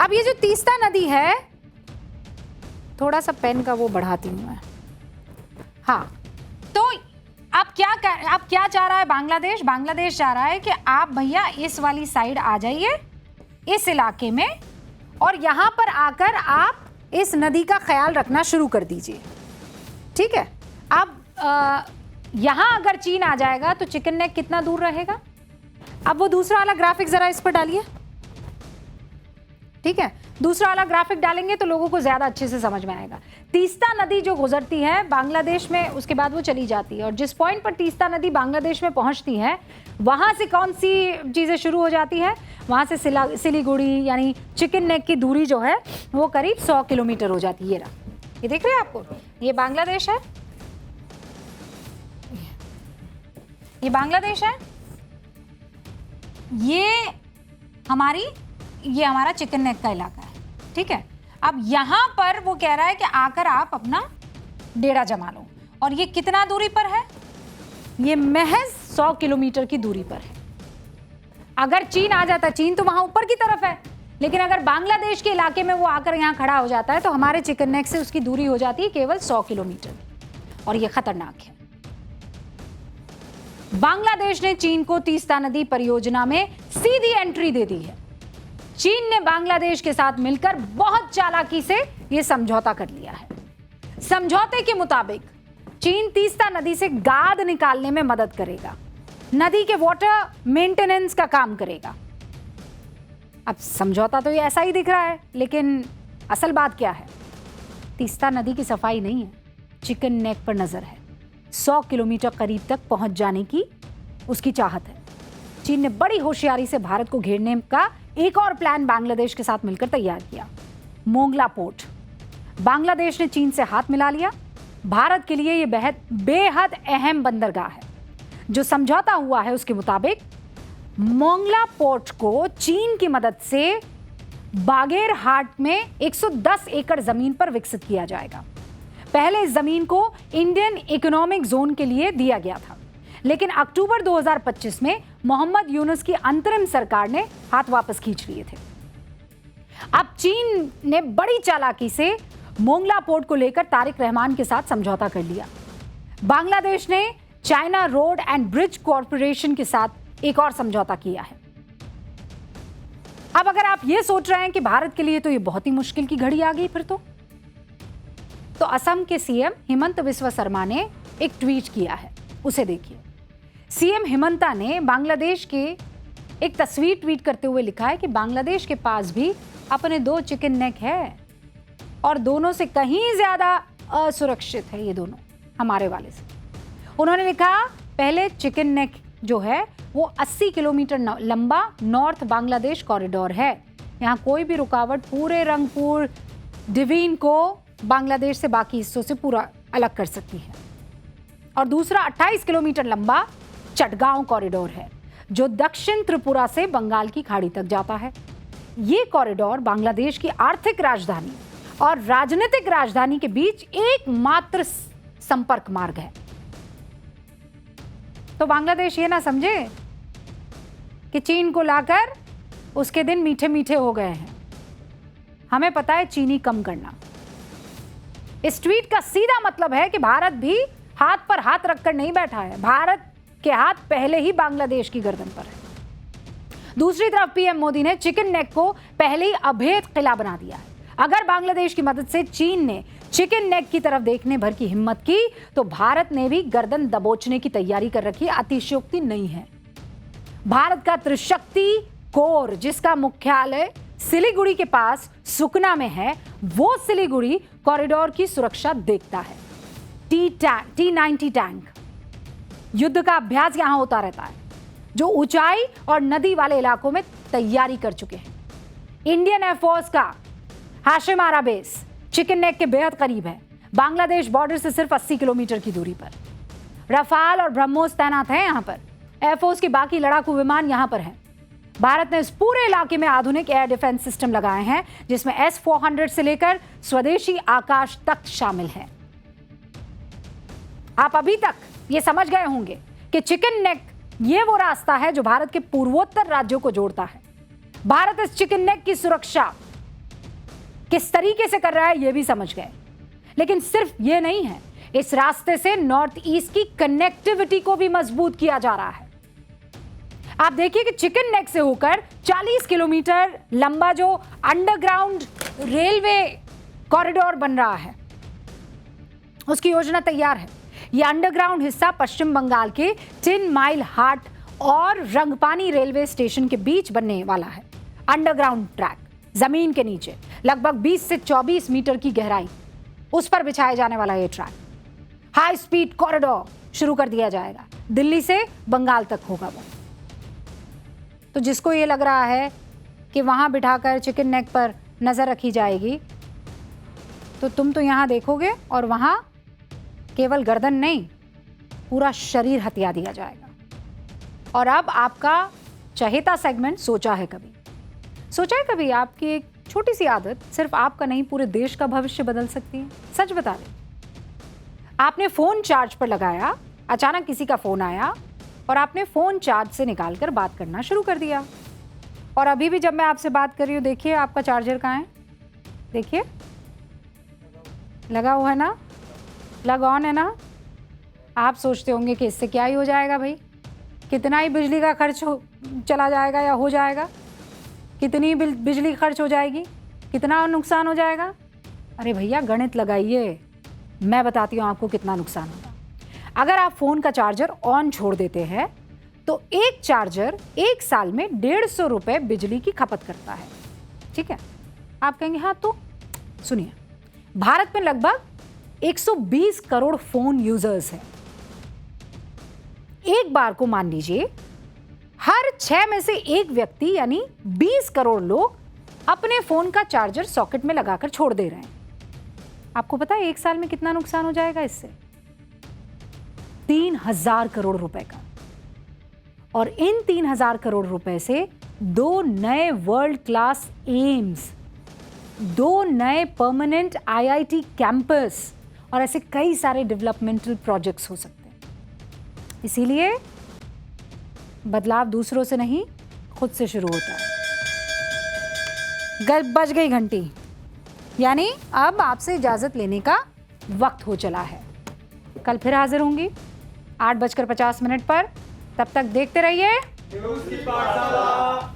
अब ये जो तीस्ता नदी है, थोड़ा सा पेन का वो बढ़ाती हूं मैं। हाँ, तो अब क्या चाह रहा है बांग्लादेश? बांग्लादेश चाह रहा है कि आप भैया इस वाली साइड आ जाइए, इस इलाके में, और यहां पर आकर आप इस नदी का ख्याल रखना शुरू कर दीजिए। ठीक है, अब यहां अगर चीन आ जाएगा तो चिकन नेक कितना दूर रहेगा? अब वो दूसरा वाला ग्राफिक जरा इस पर डालिए। ठीक है, दूसरा वाला ग्राफिक डालेंगे तो लोगों को ज्यादा अच्छे से समझ में आएगा। तीस्ता नदी जो गुजरती है बांग्लादेश में, उसके बाद वो चली जाती है, और जिस पॉइंट पर तीस्ता नदी बांग्लादेश में पहुंचती है, वहां से कौन सी चीजें शुरू हो जाती है? वहां से सिलीगुड़ी यानी चिकन नेक की दूरी जो है वो करीब 100 किलोमीटर हो जाती है। ये रहा, ये देख रहे हैं आपको, ये बांग्लादेश है, ये बांग्लादेश है, ये हमारा चिकन नेक का इलाका है। ठीक है, अब यहां पर वो कह रहा है कि आकर आप अपना डेरा जमा लो, और ये कितना दूरी पर है? ये महज 100 किलोमीटर की दूरी पर है। अगर चीन आ जाता, चीन तो वहां ऊपर की तरफ है, लेकिन अगर बांग्लादेश के इलाके में वो आकर यहां खड़ा हो जाता है तो हमारे चिकन नेक से उसकी दूरी हो जाती है केवल 100 किलोमीटर, और ये खतरनाक है। बांग्लादेश ने चीन को तीस्ता नदी परियोजना में सीधी एंट्री दे दी है। चीन ने बांग्लादेश के साथ मिलकर बहुत चालाकी से यह समझौता कर लिया है। समझौते के मुताबिक चीन तीस्ता नदी से गाद निकालने में मदद करेगा, नदी के वाटर मेंटेनेंस का काम करेगा। अब समझौता तो ये ऐसा ही दिख रहा है, लेकिन असल बात क्या है? तीस्ता नदी की सफाई नहीं है, चिकन नेक पर नजर है। 100 किलोमीटर करीब तक पहुंच जाने की उसकी चाहत है। चीन ने बड़ी होशियारी से भारत को घेरने का एक और प्लान बांग्लादेश के साथ मिलकर तैयार किया, मोंगला पोर्ट। बांग्लादेश ने चीन से हाथ मिला लिया। भारत के लिए यह बेहद अहम बंदरगाह है। जो समझौता हुआ है उसके मुताबिक मोंगला पोर्ट को चीन की मदद से बागेरहाट में 110 एकड़ जमीन पर विकसित किया जाएगा। पहले इस जमीन को इंडियन इकोनॉमिक जोन के लिए दिया गया था, लेकिन अक्टूबर 2025 में मोहम्मद यूनुस की अंतरिम सरकार ने हाथ वापस खींच लिए थे। अब चीन ने बड़ी चालाकी से मोंगला पोर्ट को लेकर तारिक रहमान के साथ समझौता कर लिया। बांग्लादेश ने China road and bridge corporation के साथ एक और समझौता किया है। अब अगर आप ये सोच रहे हैं कि भारत के लिए तो ये बहुत ही मुश्किल की घड़ी आ गई, फिर तो असम के सीएम हिमंत बिस्वा शर्मा ने एक ट्वीट किया है, उसे देखिए। सीएम हिमंता ने बांग्लादेश के एक तस्वीर ट्वीट करते हुए लिखा है कि बांग्लादेश के पास भी अपने 2 चिकन नेक है और दोनों से कहीं ज्यादा असुरक्षित है ये दोनों हमारे वाले से। उन्होंने लिखा, पहले चिकन नेक जो है वो 80 किलोमीटर लंबा नॉर्थ बांग्लादेश कॉरिडोर है। यहाँ कोई भी रुकावट पूरे रंगपुर डिवीन को बांग्लादेश से बाकी हिस्सों से पूरा अलग कर सकती है। और दूसरा 28 किलोमीटर लंबा चटगांव कॉरिडोर है जो दक्षिण त्रिपुरा से बंगाल की खाड़ी तक जाता है। ये कॉरिडोर बांग्लादेश की आर्थिक राजधानी और राजनीतिक राजधानी के बीच एकमात्र संपर्क मार्ग है। तो बांग्लादेश ये ना समझे कि चीन को लाकर उसके दिन मीठे मीठे हो गए हैं। हमें पता है चीनी कम करना। इस ट्वीट का सीधा मतलब है कि भारत भी हाथ पर हाथ रखकर नहीं बैठा है। भारत के हाथ पहले ही बांग्लादेश की गर्दन पर है। दूसरी तरफ पीएम मोदी ने चिकन नेक को पहले ही अभेद किला बना दिया है। अगर बांग्लादेश की मदद से चीन ने चिकन नेक की तरफ देखने भर की हिम्मत की तो भारत ने भी गर्दन दबोचने की तैयारी कर रखी है। अतिशयोक्ति नहीं है। भारत का त्रिशक्ति कोर, जिसका मुख्यालय सिलीगुड़ी के पास सुकना में है, वो सिलीगुड़ी कॉरिडोर की सुरक्षा देखता है। T-90 टैंक युद्ध का अभ्यास यहां होता रहता है, जो ऊंचाई और नदी वाले इलाकों में तैयारी कर चुके हैं। इंडियन एयरफोर्स का हाशिम आरा बेस चिकन नेक के बेहद करीब है, बांग्लादेश बॉर्डर से सिर्फ 80 किलोमीटर की दूरी पर। रफाल और ब्रह्मोस तैनात हैं यहां पर। एयरफोर्स के बाकी लड़ाकू विमान यहां पर हैं। भारत ने इस पूरे इलाके में आधुनिक एयर डिफेंस सिस्टम लगाए हैं, जिसमें S-400 से लेकर स्वदेशी आकाश तक शामिल है। आप अभी तक ये समझ गए होंगे कि चिकन नेक ये वो रास्ता है जो भारत के पूर्वोत्तर राज्यों को जोड़ता है। भारत इस चिकन नेक की सुरक्षा किस तरीके से कर रहा है ये भी समझ गए। लेकिन सिर्फ ये नहीं है, इस रास्ते से नॉर्थ ईस्ट की कनेक्टिविटी को भी मजबूत किया जा रहा है। आप देखिए कि चिकन नेक से होकर 40 किलोमीटर लंबा जो अंडरग्राउंड रेलवे कॉरिडोर बन रहा है, उसकी योजना तैयार है। यह अंडरग्राउंड हिस्सा पश्चिम बंगाल के 10 माइल हाट और रंगपानी रेलवे स्टेशन के बीच बनने वाला है। अंडरग्राउंड ट्रैक जमीन के नीचे लगभग 20 से 24 मीटर की गहराई, उस पर बिछाया जाने वाला यह ट्रैक। हाई स्पीड कॉरिडोर शुरू कर दिया जाएगा। दिल्ली से बंगाल तक होगा वो। तो जिसको ये लग रहा है कि वहां बिठाकर चिकन नेक पर नजर रखी जाएगी, तो तुम तो यहां देखोगे और वहां केवल गर्दन नहीं, पूरा शरीर हथिया दिया जाएगा। और अब आपका चहेता सेगमेंट सोचा है कभी आपकी एक छोटी सी आदत सिर्फ आपका नहीं पूरे देश का भविष्य बदल सकती है। सच बता दें, आपने फोन चार्ज पर लगाया, अचानक किसी का फोन आया और आपने फोन चार्ज से निकालकर बात करना शुरू कर दिया। और अभी भी जब मैं आपसे बात कर रही हूँ, देखिए आपका चार्जर कहाँ है, देखिए लगा हुआ है ना, लग ऑन है ना। आप सोचते होंगे कि इससे क्या ही हो जाएगा भाई, कितना ही बिजली का खर्च चला जाएगा या हो जाएगा, कितनी बिजली खर्च हो जाएगी, कितना नुकसान हो जाएगा। अरे भैया गणित लगाइए, मैं बताती हूँ आपको कितना नुकसान होगा। अगर आप फ़ोन का चार्जर ऑन छोड़ देते हैं तो एक चार्जर 1 साल में 150 रुपये बिजली की खपत करता है। ठीक है, आप कहेंगे हाँ तो सुनिए, भारत में लगभग 120 करोड़ फ़ोन यूजर्स हैं। एक बार को मान लीजिए हर 6 में से एक व्यक्ति यानी 20 करोड़ लोग अपने फ़ोन का चार्जर सॉकेट में लगाकर छोड़ दे रहे हैं। आपको पता है 1 साल में कितना नुकसान हो जाएगा इससे? 3000 करोड़ रुपए का। और इन 3000 करोड़ रुपए से 2 नए वर्ल्ड क्लास एम्स, 2 नए परमानेंट IIT कैंपस और ऐसे कई सारे डेवलपमेंटल प्रोजेक्ट्स हो सकते हैं। इसीलिए बदलाव दूसरों से नहीं, खुद से शुरू होता है। बज गई घंटी, यानी अब आपसे इजाजत लेने का वक्त हो चला है। कल फिर हाजिर होंगी 8:50 पर। तब तक देखते रहिए न्यूज़ की पाठशाला।